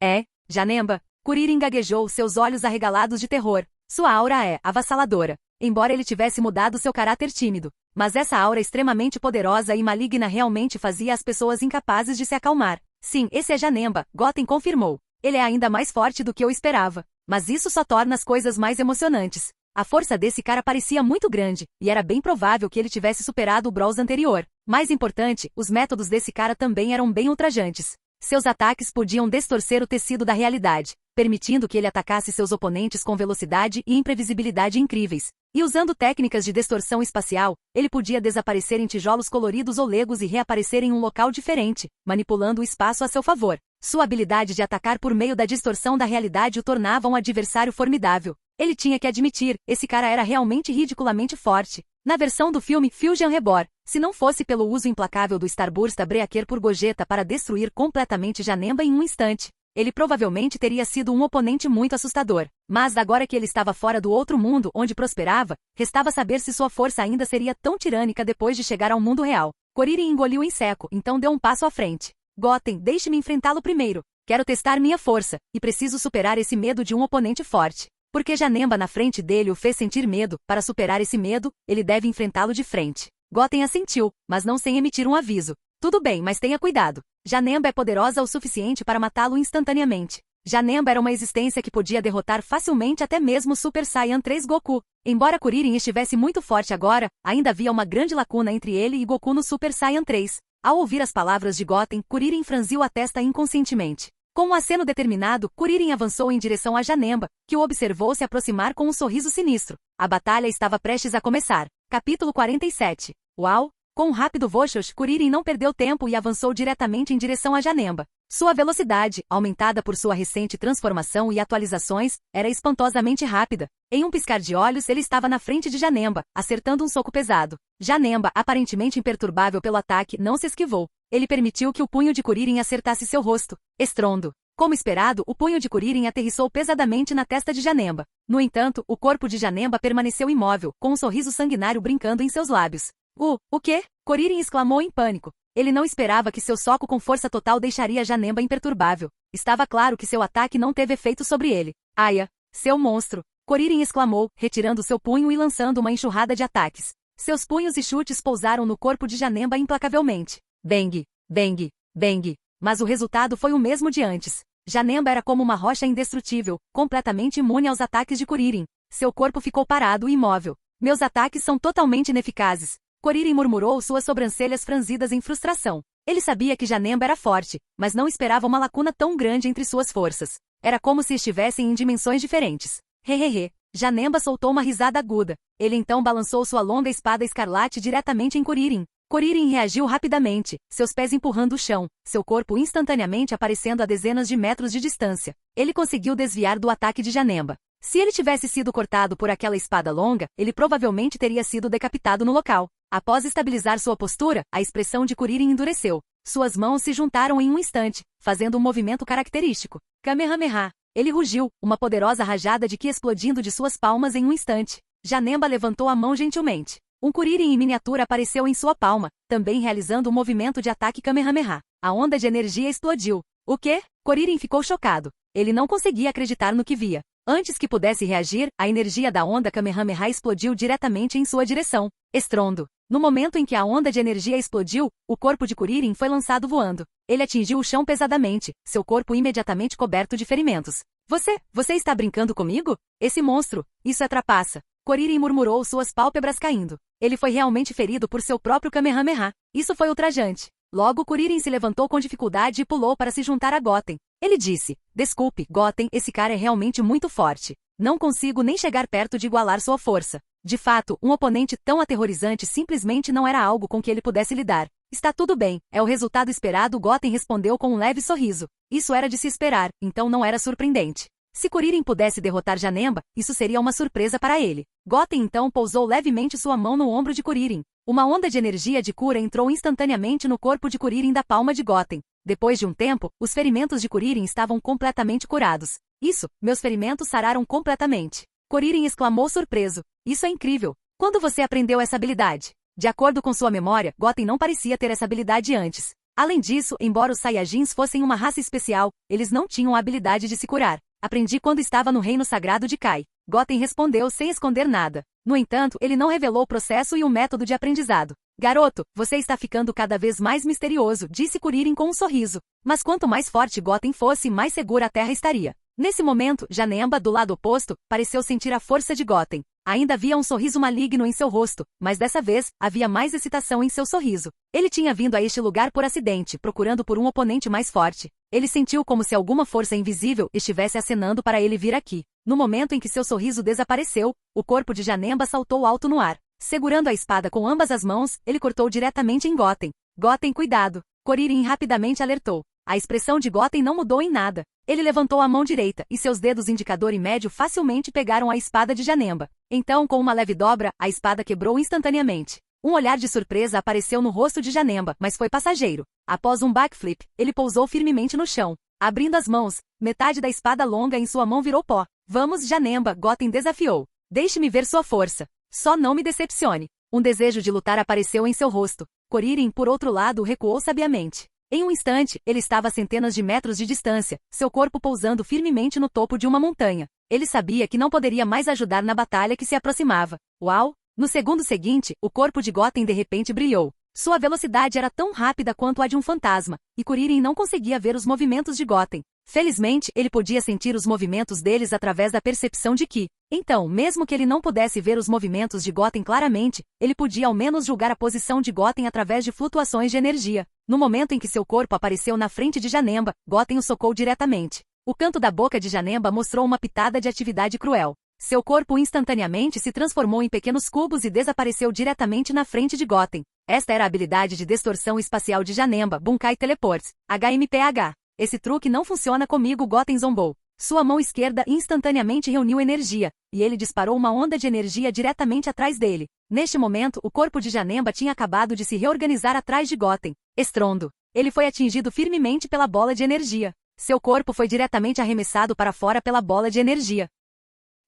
Speaker 2: É, Janemba. Kuririn gaguejou, seus olhos arregalados de terror. Sua aura é avassaladora. Embora ele tivesse mudado seu caráter tímido. Mas essa aura extremamente poderosa e maligna realmente fazia as pessoas incapazes de se acalmar. Sim, esse é Janemba, Goten confirmou. Ele é ainda mais forte do que eu esperava. Mas isso só torna as coisas mais emocionantes. A força desse cara parecia muito grande, e era bem provável que ele tivesse superado o Brawls anterior. Mais importante, os métodos desse cara também eram bem ultrajantes. Seus ataques podiam distorcer o tecido da realidade, permitindo que ele atacasse seus oponentes com velocidade e imprevisibilidade incríveis. E usando técnicas de distorção espacial, ele podia desaparecer em tijolos coloridos ou legos e reaparecer em um local diferente, manipulando o espaço a seu favor. Sua habilidade de atacar por meio da distorção da realidade o tornava um adversário formidável. Ele tinha que admitir, esse cara era realmente ridiculamente forte. Na versão do filme Fusion Reborn, se não fosse pelo uso implacável do Starburst Breaker por Gogeta para destruir completamente Janemba em um instante, ele provavelmente teria sido um oponente muito assustador. Mas agora que ele estava fora do outro mundo onde prosperava, restava saber se sua força ainda seria tão tirânica depois de chegar ao mundo real. Kuririn engoliu em seco, então deu um passo à frente. Goten, deixe-me enfrentá-lo primeiro. Quero testar minha força, e preciso superar esse medo de um oponente forte. Porque Janemba na frente dele o fez sentir medo, para superar esse medo, ele deve enfrentá-lo de frente. Goten assentiu, mas não sem emitir um aviso. Tudo bem, mas tenha cuidado. Janemba é poderosa o suficiente para matá-lo instantaneamente. Janemba era uma existência que podia derrotar facilmente até mesmo Super Saiyan 3 Goku. Embora Kuririn estivesse muito forte agora, ainda havia uma grande lacuna entre ele e Goku no Super Saiyan 3. Ao ouvir as palavras de Goten, Kuririn franziu a testa inconscientemente. Com um aceno determinado, Kuririn avançou em direção a Janemba, que o observou se aproximar com um sorriso sinistro. A batalha estava prestes a começar. Capítulo 47. Uau! Com um rápido Voxox, Kuririn não perdeu tempo e avançou diretamente em direção a Janemba. Sua velocidade, aumentada por sua recente transformação e atualizações, era espantosamente rápida. Em um piscar de olhos ele estava na frente de Janemba, acertando um soco pesado. Janemba, aparentemente imperturbável pelo ataque, não se esquivou. Ele permitiu que o punho de Kuririn acertasse seu rosto. Estrondo. Como esperado, o punho de Kuririn aterrissou pesadamente na testa de Janemba. No entanto, o corpo de Janemba permaneceu imóvel, com um sorriso sanguinário brincando em seus lábios. O quê? Kuririn exclamou em pânico. Ele não esperava que seu soco com força total deixaria Janemba imperturbável. Estava claro que seu ataque não teve efeito sobre ele. Aia! Seu monstro! Kuririn exclamou, retirando seu punho e lançando uma enxurrada de ataques. Seus punhos e chutes pousaram no corpo de Janemba implacavelmente. Bang! Bang! Bang! Mas o resultado foi o mesmo de antes. Janemba era como uma rocha indestrutível, completamente imune aos ataques de Kuririn. Seu corpo ficou parado e imóvel. Meus ataques são totalmente ineficazes. Kuririn murmurou, suas sobrancelhas franzidas em frustração. Ele sabia que Janemba era forte, mas não esperava uma lacuna tão grande entre suas forças. Era como se estivessem em dimensões diferentes. Hehehe. Janemba soltou uma risada aguda. Ele então balançou sua longa espada escarlate diretamente em Kuririn. Kuririn reagiu rapidamente, seus pés empurrando o chão, seu corpo instantaneamente aparecendo a dezenas de metros de distância. Ele conseguiu desviar do ataque de Janemba. Se ele tivesse sido cortado por aquela espada longa, ele provavelmente teria sido decapitado no local. Após estabilizar sua postura, a expressão de Kuririn endureceu. Suas mãos se juntaram em um instante, fazendo um movimento característico. Kamehameha. Ele rugiu, uma poderosa rajada de ki explodindo de suas palmas em um instante. Janemba levantou a mão gentilmente. Um Kuririn em miniatura apareceu em sua palma, também realizando um movimento de ataque Kamehameha. A onda de energia explodiu. O quê? Kuririn ficou chocado. Ele não conseguia acreditar no que via. Antes que pudesse reagir, a energia da onda Kamehameha explodiu diretamente em sua direção. Estrondo. No momento em que a onda de energia explodiu, o corpo de Kuririn foi lançado voando. Ele atingiu o chão pesadamente, seu corpo imediatamente coberto de ferimentos. Você está brincando comigo? Esse monstro, isso é trapaça. Kuririn murmurou, suas pálpebras caindo. Ele foi realmente ferido por seu próprio Kamehameha. Isso foi ultrajante. Logo Kuririn se levantou com dificuldade e pulou para se juntar a Goten. Ele disse, desculpe, Goten, esse cara é realmente muito forte. Não consigo nem chegar perto de igualar sua força. De fato, um oponente tão aterrorizante simplesmente não era algo com que ele pudesse lidar. Está tudo bem, é o resultado esperado, Goten respondeu com um leve sorriso. Isso era de se esperar, então não era surpreendente. Se Kuririn pudesse derrotar Janemba, isso seria uma surpresa para ele. Goten então pousou levemente sua mão no ombro de Kuririn. Uma onda de energia de cura entrou instantaneamente no corpo de Kuririn da palma de Goten. Depois de um tempo, os ferimentos de Kuririn estavam completamente curados. Isso, meus ferimentos sararam completamente. Kuririn exclamou surpreso. Isso é incrível. Quando você aprendeu essa habilidade? De acordo com sua memória, Goten não parecia ter essa habilidade antes. Além disso, embora os Saiyajins fossem uma raça especial, eles não tinham a habilidade de se curar. Aprendi quando estava no reino sagrado de Kai. Goten respondeu sem esconder nada. No entanto, ele não revelou o processo e o método de aprendizado. Garoto, você está ficando cada vez mais misterioso, disse Kuririn com um sorriso. Mas quanto mais forte Goten fosse, mais segura a terra estaria. Nesse momento, Janemba, do lado oposto, pareceu sentir a força de Goten. Ainda havia um sorriso maligno em seu rosto, mas dessa vez, havia mais excitação em seu sorriso. Ele tinha vindo a este lugar por acidente, procurando por um oponente mais forte. Ele sentiu como se alguma força invisível estivesse acenando para ele vir aqui. No momento em que seu sorriso desapareceu, o corpo de Janemba saltou alto no ar. Segurando a espada com ambas as mãos, ele cortou diretamente em Goten. Goten, cuidado! Kuririn rapidamente alertou. A expressão de Goten não mudou em nada. Ele levantou a mão direita, e seus dedos indicador e médio facilmente pegaram a espada de Janemba. Então, com uma leve dobra, a espada quebrou instantaneamente. Um olhar de surpresa apareceu no rosto de Janemba, mas foi passageiro. Após um backflip, ele pousou firmemente no chão. Abrindo as mãos, metade da espada longa em sua mão virou pó. Vamos, Janemba, Goten desafiou. Deixe-me ver sua força. Só não me decepcione. Um desejo de lutar apareceu em seu rosto. Kuririn, por outro lado, recuou sabiamente. Em um instante, ele estava a centenas de metros de distância, seu corpo pousando firmemente no topo de uma montanha. Ele sabia que não poderia mais ajudar na batalha que se aproximava. Uau! No segundo seguinte, o corpo de Goten de repente brilhou. Sua velocidade era tão rápida quanto a de um fantasma, e Kuririn não conseguia ver os movimentos de Goten. Felizmente, ele podia sentir os movimentos deles através da percepção de Ki. Então, mesmo que ele não pudesse ver os movimentos de Goten claramente, ele podia ao menos julgar a posição de Goten através de flutuações de energia. No momento em que seu corpo apareceu na frente de Janemba, Goten o socou diretamente. O canto da boca de Janemba mostrou uma pitada de atividade cruel. Seu corpo instantaneamente se transformou em pequenos cubos e desapareceu diretamente na frente de Goten. Esta era a habilidade de distorção espacial de Janemba, Bunkai Teleports, HMPH. Esse truque não funciona comigo, Goten zombou. Sua mão esquerda instantaneamente reuniu energia, e ele disparou uma onda de energia diretamente atrás dele. Neste momento, o corpo de Janemba tinha acabado de se reorganizar atrás de Goten. Estrondo. Ele foi atingido firmemente pela bola de energia. Seu corpo foi diretamente arremessado para fora pela bola de energia.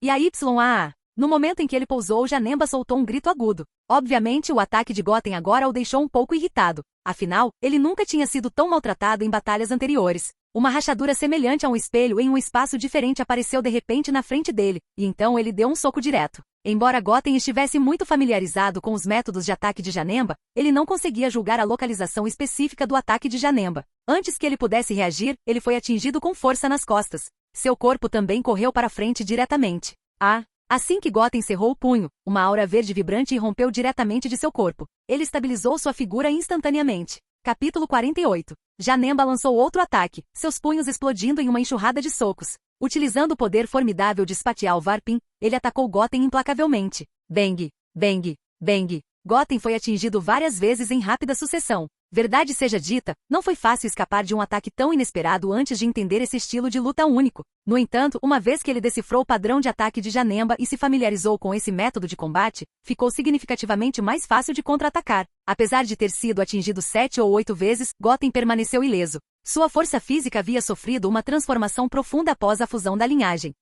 Speaker 2: E a YAA. No momento em que ele pousou, Janemba soltou um grito agudo. Obviamente, o ataque de Goten agora o deixou um pouco irritado. Afinal, ele nunca tinha sido tão maltratado em batalhas anteriores. Uma rachadura semelhante a um espelho em um espaço diferente apareceu de repente na frente dele, e então ele deu um soco direto. Embora Goten estivesse muito familiarizado com os métodos de ataque de Janemba, ele não conseguia julgar a localização específica do ataque de Janemba. Antes que ele pudesse reagir, ele foi atingido com força nas costas. Seu corpo também correu para frente diretamente. Assim que Goten cerrou o punho, uma aura verde vibrante irrompeu diretamente de seu corpo. Ele estabilizou sua figura instantaneamente. Capítulo 48. Janemba lançou outro ataque, seus punhos explodindo em uma enxurrada de socos. Utilizando o poder formidável de Spatial Varpin, ele atacou Goten implacavelmente. Bang! Bang! Bang! Goten foi atingido várias vezes em rápida sucessão. Verdade seja dita, não foi fácil escapar de um ataque tão inesperado antes de entender esse estilo de luta único. No entanto, uma vez que ele decifrou o padrão de ataque de Janemba e se familiarizou com esse método de combate, ficou significativamente mais fácil de contra-atacar. Apesar de ter sido atingido 7 ou 8 vezes, Goten permaneceu ileso. Sua força física havia sofrido uma transformação profunda após a fusão da linhagem.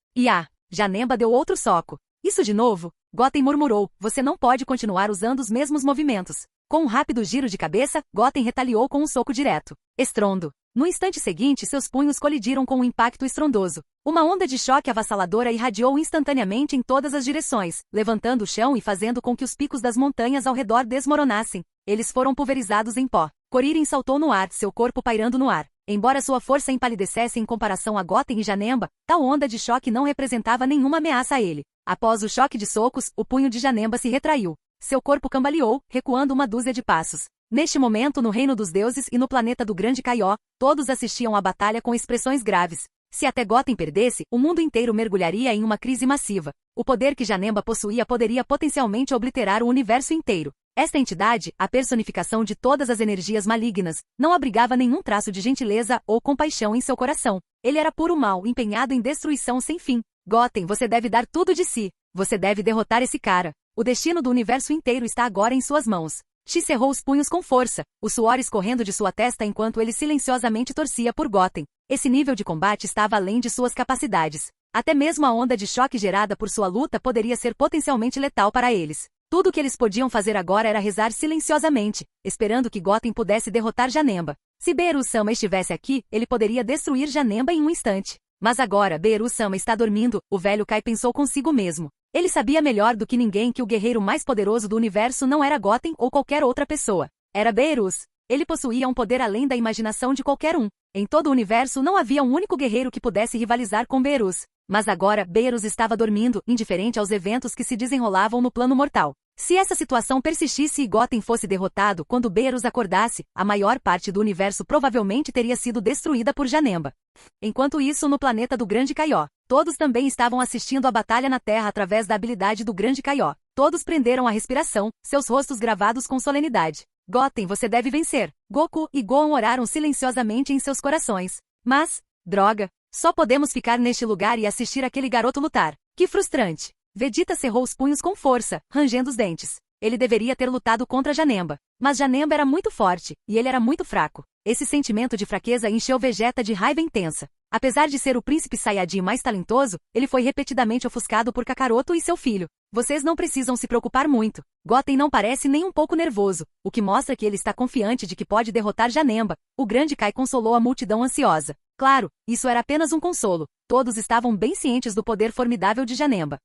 Speaker 2: Janemba deu outro soco. Isso de novo? Goten murmurou, você não pode continuar usando os mesmos movimentos. Com um rápido giro de cabeça, Goten retaliou com um soco direto. Estrondo. No instante seguinte, seus punhos colidiram com um impacto estrondoso. Uma onda de choque avassaladora irradiou instantaneamente em todas as direções, levantando o chão e fazendo com que os picos das montanhas ao redor desmoronassem. Eles foram pulverizados em pó. Kuririn saltou no ar, seu corpo pairando no ar. Embora sua força empalidecesse em comparação a Goten e Janemba, tal onda de choque não representava nenhuma ameaça a ele. Após o choque de socos, o punho de Janemba se retraiu. Seu corpo cambaleou, recuando uma dúzia de passos. Neste momento, no reino dos deuses e no planeta do Grande Kaió, todos assistiam à batalha com expressões graves. Se até Goten perdesse, o mundo inteiro mergulharia em uma crise massiva. O poder que Janemba possuía poderia potencialmente obliterar o universo inteiro. Esta entidade, a personificação de todas as energias malignas, não abrigava nenhum traço de gentileza ou compaixão em seu coração. Ele era puro mal, empenhado em destruição sem fim. Goten, você deve dar tudo de si. Você deve derrotar esse cara. O destino do universo inteiro está agora em suas mãos. Chi cerrou os punhos com força, o suor escorrendo de sua testa enquanto ele silenciosamente torcia por Goten. Esse nível de combate estava além de suas capacidades. Até mesmo a onda de choque gerada por sua luta poderia ser potencialmente letal para eles. Tudo o que eles podiam fazer agora era rezar silenciosamente, esperando que Goten pudesse derrotar Janemba. Se Beerus-sama estivesse aqui, ele poderia destruir Janemba em um instante. Mas agora Beerus-sama está dormindo, o velho Kai pensou consigo mesmo. Ele sabia melhor do que ninguém que o guerreiro mais poderoso do universo não era Goten ou qualquer outra pessoa. Era Beerus. Ele possuía um poder além da imaginação de qualquer um. Em todo o universo não havia um único guerreiro que pudesse rivalizar com Beerus. Mas agora, Beerus estava dormindo, indiferente aos eventos que se desenrolavam no plano mortal. Se essa situação persistisse e Goten fosse derrotado quando Beerus acordasse, a maior parte do universo provavelmente teria sido destruída por Janemba. Enquanto isso, no planeta do Grande Kaiô, todos também estavam assistindo a batalha na Terra através da habilidade do Grande Kaiô. Todos prenderam a respiração, seus rostos gravados com solenidade. Goten, você deve vencer. Goku e Gohan oraram silenciosamente em seus corações. Mas, droga, só podemos ficar neste lugar e assistir aquele garoto lutar. Que frustrante. Vegeta cerrou os punhos com força, rangendo os dentes. Ele deveria ter lutado contra Janemba. Mas Janemba era muito forte, e ele era muito fraco. Esse sentimento de fraqueza encheu Vegeta de raiva intensa. Apesar de ser o príncipe Saiyajin mais talentoso, ele foi repetidamente ofuscado por Kakaroto e seu filho. Vocês não precisam se preocupar muito. Goten não parece nem um pouco nervoso, o que mostra que ele está confiante de que pode derrotar Janemba. O grande Kai consolou a multidão ansiosa. Claro, isso era apenas um consolo. Todos estavam bem cientes do poder formidável de Janemba.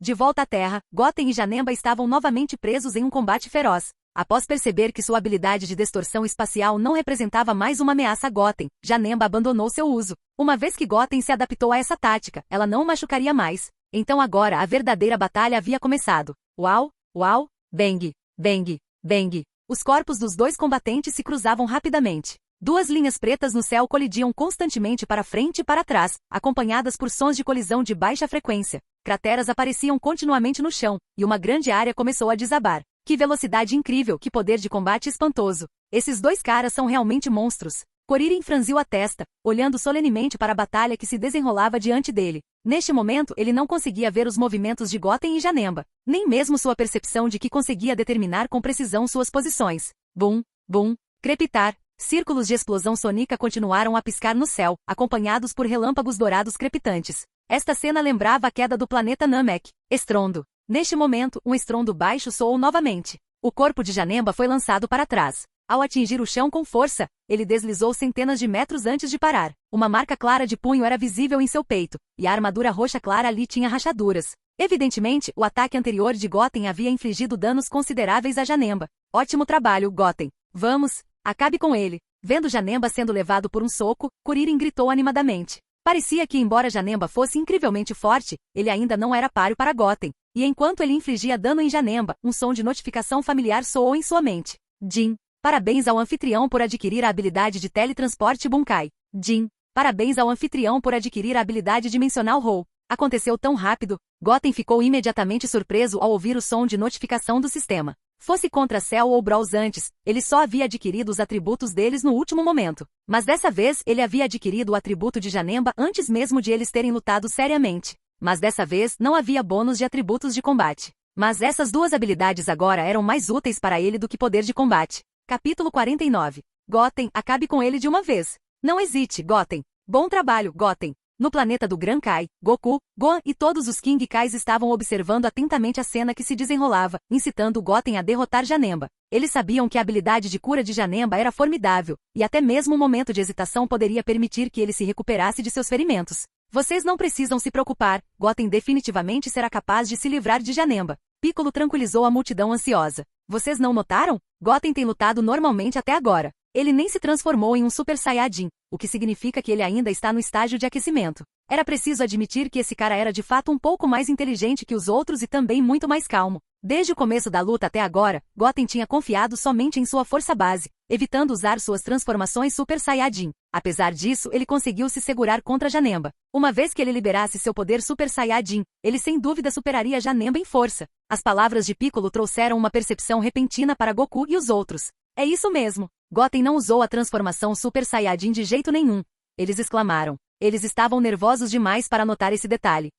Speaker 2: De volta à Terra, Goten e Janemba estavam novamente presos em um combate feroz. Após perceber que sua habilidade de distorção espacial não representava mais uma ameaça a Goten, Janemba abandonou seu uso. Uma vez que Goten se adaptou a essa tática, ela não o machucaria mais. Então agora a verdadeira batalha havia começado. Uau, uau, bang, bang, bang. Os corpos dos dois combatentes se cruzavam rapidamente. Duas linhas pretas no céu colidiam constantemente para frente e para trás, acompanhadas por sons de colisão de baixa frequência. Crateras apareciam continuamente no chão, e uma grande área começou a desabar. Que velocidade incrível, que poder de combate espantoso. Esses dois caras são realmente monstros. Kuririn franziu a testa, olhando solenemente para a batalha que se desenrolava diante dele. Neste momento, ele não conseguia ver os movimentos de Goten e Janemba, nem mesmo sua percepção de que conseguia determinar com precisão suas posições. Bum, bum, crepitar. Círculos de explosão sônica continuaram a piscar no céu, acompanhados por relâmpagos dourados crepitantes. Esta cena lembrava a queda do planeta Namek. Estrondo. Neste momento, um estrondo baixo soou novamente. O corpo de Janemba foi lançado para trás. Ao atingir o chão com força, ele deslizou centenas de metros antes de parar. Uma marca clara de punho era visível em seu peito, e a armadura roxa clara ali tinha rachaduras. Evidentemente, o ataque anterior de Goten havia infligido danos consideráveis a Janemba. Ótimo trabalho, Goten. Vamos, acabe com ele. Vendo Janemba sendo levado por um soco, Kuririn gritou animadamente. Parecia que, embora Janemba fosse incrivelmente forte, ele ainda não era páreo para Goten. E enquanto ele infligia dano em Janemba, um som de notificação familiar soou em sua mente. Jin. Parabéns ao anfitrião por adquirir a habilidade de teletransporte Bunkai. Jin. Parabéns ao anfitrião por adquirir a habilidade dimensional Hou. Aconteceu tão rápido. Goten ficou imediatamente surpreso ao ouvir o som de notificação do sistema. Fosse contra Cell ou Brawls antes, ele só havia adquirido os atributos deles no último momento. Mas dessa vez, ele havia adquirido o atributo de Janemba antes mesmo de eles terem lutado seriamente. Mas dessa vez, não havia bônus de atributos de combate. Mas essas duas habilidades agora eram mais úteis para ele do que poder de combate. Capítulo 49. Goten, acabe com ele de uma vez. Não hesite, Goten. Bom trabalho, Goten. No planeta do Gran Kai, Goku, Gohan e todos os King Kais estavam observando atentamente a cena que se desenrolava, incitando Goten a derrotar Janemba. Eles sabiam que a habilidade de cura de Janemba era formidável, e até mesmo um momento de hesitação poderia permitir que ele se recuperasse de seus ferimentos. Vocês não precisam se preocupar, Goten definitivamente será capaz de se livrar de Janemba. Piccolo tranquilizou a multidão ansiosa. Vocês não notaram? Goten tem lutado normalmente até agora. Ele nem se transformou em um Super Saiyajin, o que significa que ele ainda está no estágio de aquecimento. Era preciso admitir que esse cara era de fato um pouco mais inteligente que os outros e também muito mais calmo. Desde o começo da luta até agora, Goten tinha confiado somente em sua força base, evitando usar suas transformações Super Saiyajin. Apesar disso, ele conseguiu se segurar contra Janemba. Uma vez que ele liberasse seu poder Super Saiyajin, ele sem dúvida superaria Janemba em força. As palavras de Piccolo trouxeram uma percepção repentina para Goku e os outros. É isso mesmo. Goten não usou a transformação Super Saiyajin de jeito nenhum. Eles exclamaram. Eles estavam nervosos demais para notar esse detalhe.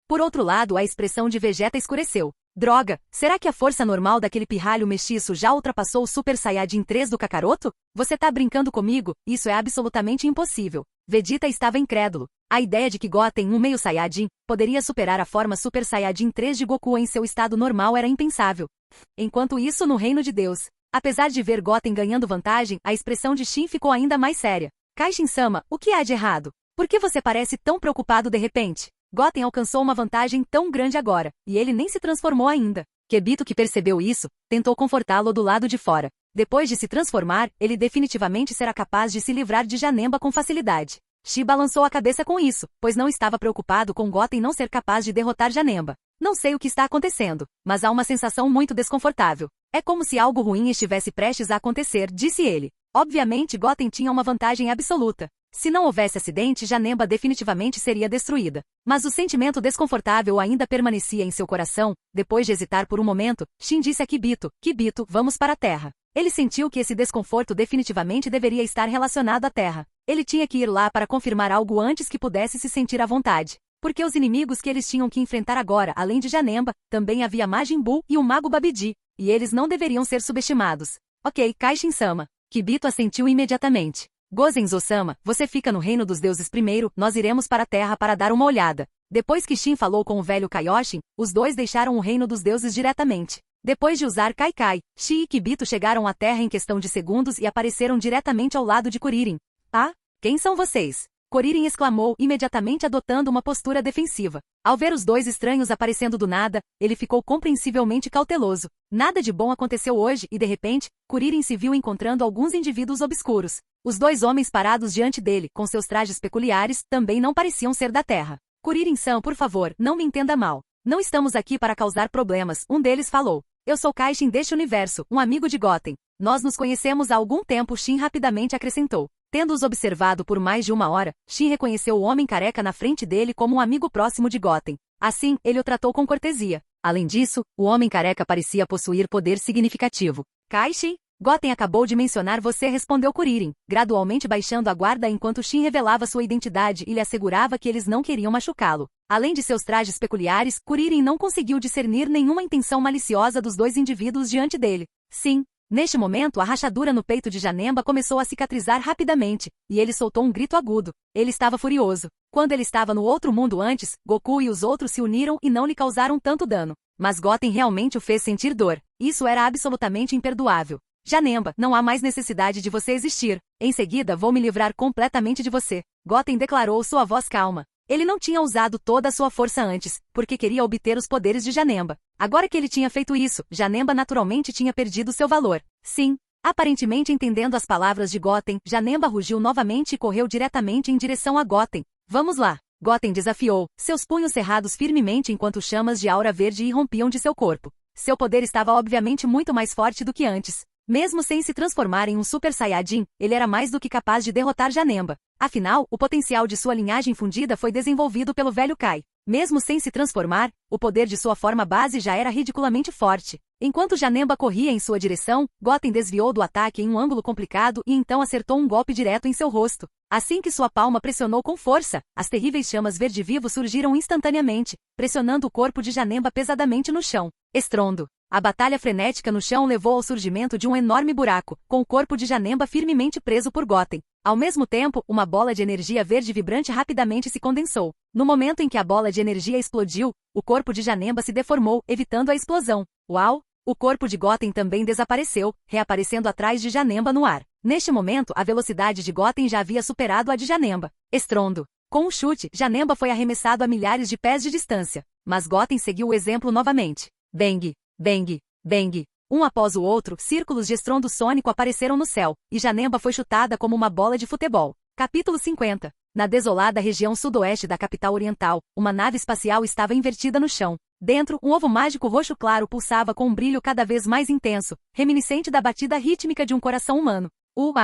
Speaker 2: Por outro lado, a expressão de Vegeta escureceu. Droga, será que a força normal daquele pirralho mestiço já ultrapassou o Super Saiyajin 3 do Kakaroto? Você tá brincando comigo? Isso é absolutamente impossível. Vegeta estava incrédulo. A ideia de que Goten, um meio Saiyajin, poderia superar a forma Super Saiyajin 3 de Goku em seu estado normal era impensável. Enquanto isso, no reino de Deus, apesar de ver Goten ganhando vantagem, a expressão de Shin ficou ainda mais séria. Kaishin-sama, o que há de errado? Por que você parece tão preocupado de repente? Goten alcançou uma vantagem tão grande agora, e ele nem se transformou ainda. Kibito, que percebeu isso, tentou confortá-lo do lado de fora. Depois de se transformar, ele definitivamente será capaz de se livrar de Janemba com facilidade. Shi balançou a cabeça com isso, pois não estava preocupado com Goten não ser capaz de derrotar Janemba. Não sei o que está acontecendo, mas há uma sensação muito desconfortável. É como se algo ruim estivesse prestes a acontecer, disse ele. Obviamente Goten tinha uma vantagem absoluta. Se não houvesse acidente, Janemba definitivamente seria destruída. Mas o sentimento desconfortável ainda permanecia em seu coração. Depois de hesitar por um momento, Shin disse a Kibito, Kibito, vamos para a Terra. Ele sentiu que esse desconforto definitivamente deveria estar relacionado à Terra. Ele tinha que ir lá para confirmar algo antes que pudesse se sentir à vontade. Porque os inimigos que eles tinham que enfrentar agora, além de Janemba, também havia Majin Buu e o Mago Babidi, e eles não deveriam ser subestimados. Ok, Kaishin-sama. Kibito assentiu imediatamente. Gozen-sama, você fica no reino dos deuses primeiro, nós iremos para a terra para dar uma olhada. Depois que Shin falou com o velho Kaioshin, os dois deixaram o reino dos deuses diretamente. Depois de usar Kaikai, Shi e Kibito chegaram à terra em questão de segundos e apareceram diretamente ao lado de Kuririn. Ah? Quem são vocês? Kuririn exclamou, imediatamente adotando uma postura defensiva. Ao ver os dois estranhos aparecendo do nada, ele ficou compreensivelmente cauteloso. Nada de bom aconteceu hoje e, de repente, Kuririn se viu encontrando alguns indivíduos obscuros. Os dois homens parados diante dele, com seus trajes peculiares, também não pareciam ser da Terra. Kuririn-san, por favor, não me entenda mal. Não estamos aqui para causar problemas, um deles falou. Eu sou Kaishin deste universo, um amigo de Goten. Nós nos conhecemos há algum tempo, Shin rapidamente acrescentou. Tendo-os observado por mais de uma hora, Shin reconheceu o homem careca na frente dele como um amigo próximo de Goten. Assim, ele o tratou com cortesia. Além disso, o homem careca parecia possuir poder significativo. Kaishin? Goten acabou de mencionar você, respondeu Kuririn, gradualmente baixando a guarda enquanto Shin revelava sua identidade e lhe assegurava que eles não queriam machucá-lo. Além de seus trajes peculiares, Kuririn não conseguiu discernir nenhuma intenção maliciosa dos dois indivíduos diante dele. Sim. Neste momento, a rachadura no peito de Janemba começou a cicatrizar rapidamente, e ele soltou um grito agudo. Ele estava furioso. Quando ele estava no outro mundo antes, Goku e os outros se uniram e não lhe causaram tanto dano. Mas Goten realmente o fez sentir dor. Isso era absolutamente imperdoável. Janemba, não há mais necessidade de você existir. Em seguida vou me livrar completamente de você. Goten declarou, sua voz calma. Ele não tinha usado toda a sua força antes, porque queria obter os poderes de Janemba. Agora que ele tinha feito isso, Janemba naturalmente tinha perdido seu valor. Sim. Aparentemente entendendo as palavras de Goten, Janemba rugiu novamente e correu diretamente em direção a Goten. Vamos lá. Goten desafiou, seus punhos cerrados firmemente enquanto chamas de aura verde irrompiam de seu corpo. Seu poder estava obviamente muito mais forte do que antes. Mesmo sem se transformar em um Super Saiyajin, ele era mais do que capaz de derrotar Janemba. Afinal, o potencial de sua linhagem fundida foi desenvolvido pelo velho Kai. Mesmo sem se transformar, o poder de sua forma base já era ridiculamente forte. Enquanto Janemba corria em sua direção, Goten desviou do ataque em um ângulo complicado e então acertou um golpe direto em seu rosto. Assim que sua palma pressionou com força, as terríveis chamas verde-vivo surgiram instantaneamente, pressionando o corpo de Janemba pesadamente no chão. Estrondo. A batalha frenética no chão levou ao surgimento de um enorme buraco, com o corpo de Janemba firmemente preso por Goten. Ao mesmo tempo, uma bola de energia verde vibrante rapidamente se condensou. No momento em que a bola de energia explodiu, o corpo de Janemba se deformou, evitando a explosão. Uau! O corpo de Goten também desapareceu, reaparecendo atrás de Janemba no ar. Neste momento, a velocidade de Goten já havia superado a de Janemba. Estrondo. Com um chute, Janemba foi arremessado a milhares de pés de distância. Mas Goten seguiu o exemplo novamente. Bang! Bang! Bang! Um após o outro, círculos de estrondo sônico apareceram no céu, e Janemba foi chutada como uma bola de futebol. Capítulo 50. Na desolada região sudoeste da capital oriental, uma nave espacial estava invertida no chão. Dentro, um ovo mágico roxo claro pulsava com um brilho cada vez mais intenso, reminiscente da batida rítmica de um coração humano. Uau!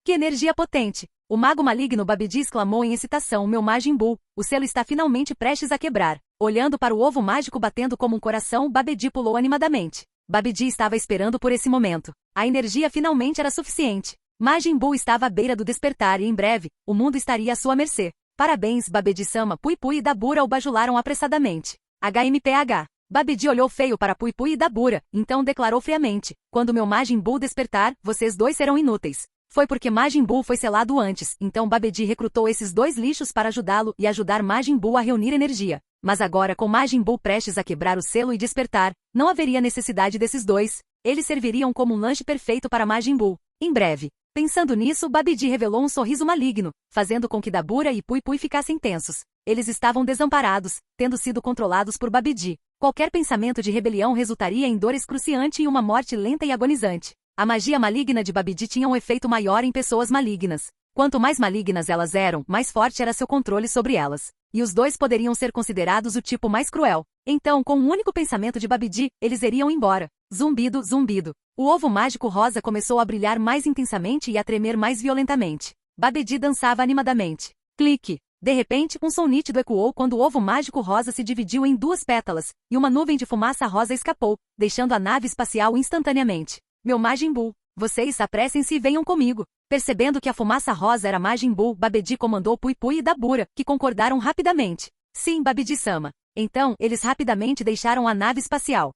Speaker 2: Que energia potente! O mago maligno Babidi exclamou em excitação, meu Majin Buu, o selo está finalmente prestes a quebrar. Olhando para o ovo mágico batendo como um coração, Babidi pulou animadamente. Babidi estava esperando por esse momento. A energia finalmente era suficiente. Majin Buu estava à beira do despertar e em breve, o mundo estaria à sua mercê. Parabéns, Babidi-sama. Pui Pui e Dabura o bajularam apressadamente. HMPH. Babidi olhou feio para Pui Pui e Dabura, então declarou friamente, quando meu Majin Buu despertar, vocês dois serão inúteis. Foi porque Majin Buu foi selado antes, então Babidi recrutou esses dois lixos para ajudá-lo e ajudar Majin Buu a reunir energia. Mas agora com Majin Buu prestes a quebrar o selo e despertar, não haveria necessidade desses dois. Eles serviriam como um lanche perfeito para Majin Buu. Em breve. Pensando nisso, Babidi revelou um sorriso maligno, fazendo com que Dabura e Pui Pui ficassem tensos. Eles estavam desamparados, tendo sido controlados por Babidi. Qualquer pensamento de rebelião resultaria em dor excruciante e uma morte lenta e agonizante. A magia maligna de Babidi tinha um efeito maior em pessoas malignas. Quanto mais malignas elas eram, mais forte era seu controle sobre elas. E os dois poderiam ser considerados o tipo mais cruel. Então, com um único pensamento de Babidi, eles iriam embora. Zumbido, zumbido. O ovo mágico rosa começou a brilhar mais intensamente e a tremer mais violentamente. Babidi dançava animadamente. Clique. De repente, um som nítido ecoou quando o ovo mágico rosa se dividiu em 2 pétalas, e uma nuvem de fumaça rosa escapou, deixando a nave espacial instantaneamente. Meu Majin Buu, vocês apressem-se e venham comigo. Percebendo que a fumaça rosa era Majin Buu, Babidi comandou Pui Pui e Dabura, que concordaram rapidamente. Sim, Babidi-sama. Então, eles rapidamente deixaram a nave espacial.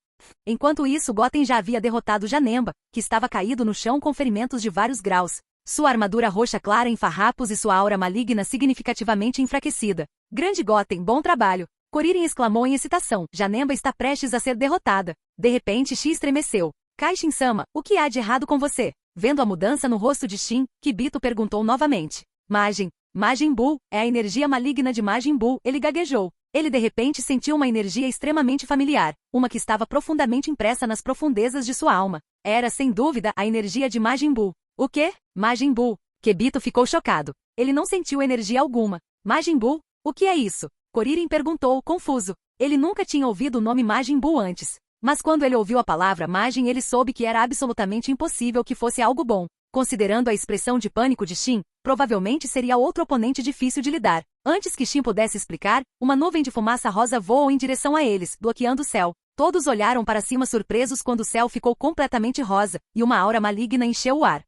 Speaker 2: Enquanto isso, Goten já havia derrotado Janemba, que estava caído no chão com ferimentos de vários graus. Sua armadura roxa clara em farrapos e sua aura maligna significativamente enfraquecida. Grande Goten, bom trabalho! Kuririn exclamou em excitação. Janemba está prestes a ser derrotada. De repente, Shin estremeceu. Kaishin-sama, o que há de errado com você? Vendo a mudança no rosto de Shin, Kibito perguntou novamente. Majin Buu, é a energia maligna de Majin Buu, ele gaguejou. Ele de repente sentiu uma energia extremamente familiar, uma que estava profundamente impressa nas profundezas de sua alma. Era, sem dúvida, a energia de Majin Buu. O quê? Majin Buu. Kibito ficou chocado. Ele não sentiu energia alguma. Majin Buu? O que é isso? Kuririn perguntou, confuso. Ele nunca tinha ouvido o nome Majin Buu antes. Mas quando ele ouviu a palavra Majin, ele soube que era absolutamente impossível que fosse algo bom. Considerando a expressão de pânico de Shin, provavelmente seria outro oponente difícil de lidar. Antes que Shin pudesse explicar, uma nuvem de fumaça rosa voou em direção a eles, bloqueando o céu. Todos olharam para cima surpresos quando o céu ficou completamente rosa, e uma aura maligna encheu o ar.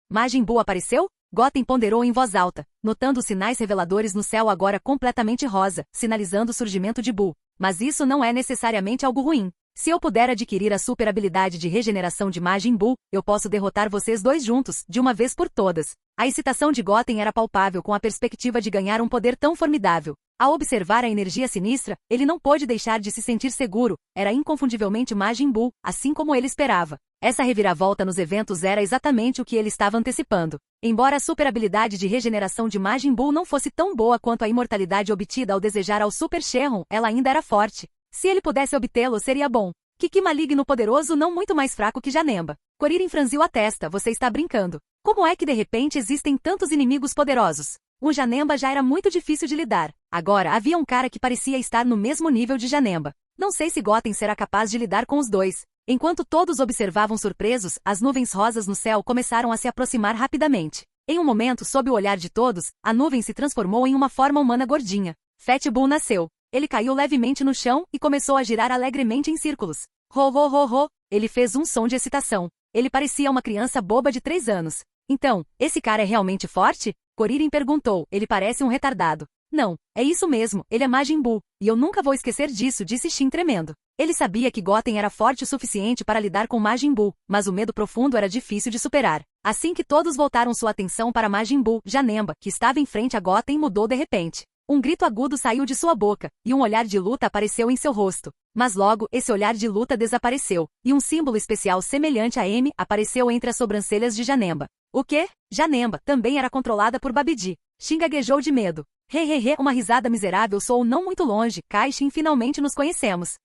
Speaker 2: Majin Buu apareceu? Goten ponderou em voz alta, notando os sinais reveladores no céu agora completamente rosa, sinalizando o surgimento de Buu. Mas isso não é necessariamente algo ruim. Se eu puder adquirir a super habilidade de regeneração de Majin Buu, eu posso derrotar vocês dois juntos, de uma vez por todas. A excitação de Goten era palpável com a perspectiva de ganhar um poder tão formidável. Ao observar a energia sinistra, ele não pôde deixar de se sentir seguro. Era inconfundivelmente Majin Buu, assim como ele esperava. Essa reviravolta nos eventos era exatamente o que ele estava antecipando. Embora a super habilidade de regeneração de Majin Buu não fosse tão boa quanto a imortalidade obtida ao desejar ao Super Shenron, ela ainda era forte. Se ele pudesse obtê-lo, seria bom. Kiki maligno poderoso não muito mais fraco que Janemba. Kuririn franziu a testa, você está brincando. Como é que de repente existem tantos inimigos poderosos? O Janemba já era muito difícil de lidar. Agora havia um cara que parecia estar no mesmo nível de Janemba. Não sei se Goten será capaz de lidar com os dois. Enquanto todos observavam surpresos, as nuvens rosas no céu começaram a se aproximar rapidamente. Em um momento, sob o olhar de todos, a nuvem se transformou em uma forma humana gordinha. Fat Bull nasceu. Ele caiu levemente no chão e começou a girar alegremente em círculos. Ho ho ho ho! Ele fez um som de excitação. Ele parecia uma criança boba de 3 anos. Então, esse cara é realmente forte? Kuririn perguntou, ele parece um retardado. Não, é isso mesmo, ele é Majin Buu, e eu nunca vou esquecer disso, disse Shin tremendo. Ele sabia que Goten era forte o suficiente para lidar com Majin Buu, mas o medo profundo era difícil de superar. Assim que todos voltaram sua atenção para Majin Buu, Janemba, que estava em frente a Goten, mudou de repente. Um grito agudo saiu de sua boca, e um olhar de luta apareceu em seu rosto. Mas logo, esse olhar de luta desapareceu, e um símbolo especial semelhante a M apareceu entre as sobrancelhas de Janemba. O quê? Janemba também era controlada por Babidi. Shin gaguejou de medo. Hehehe, uma risada miserável soou não muito longe. Kaishin, finalmente nos conhecemos.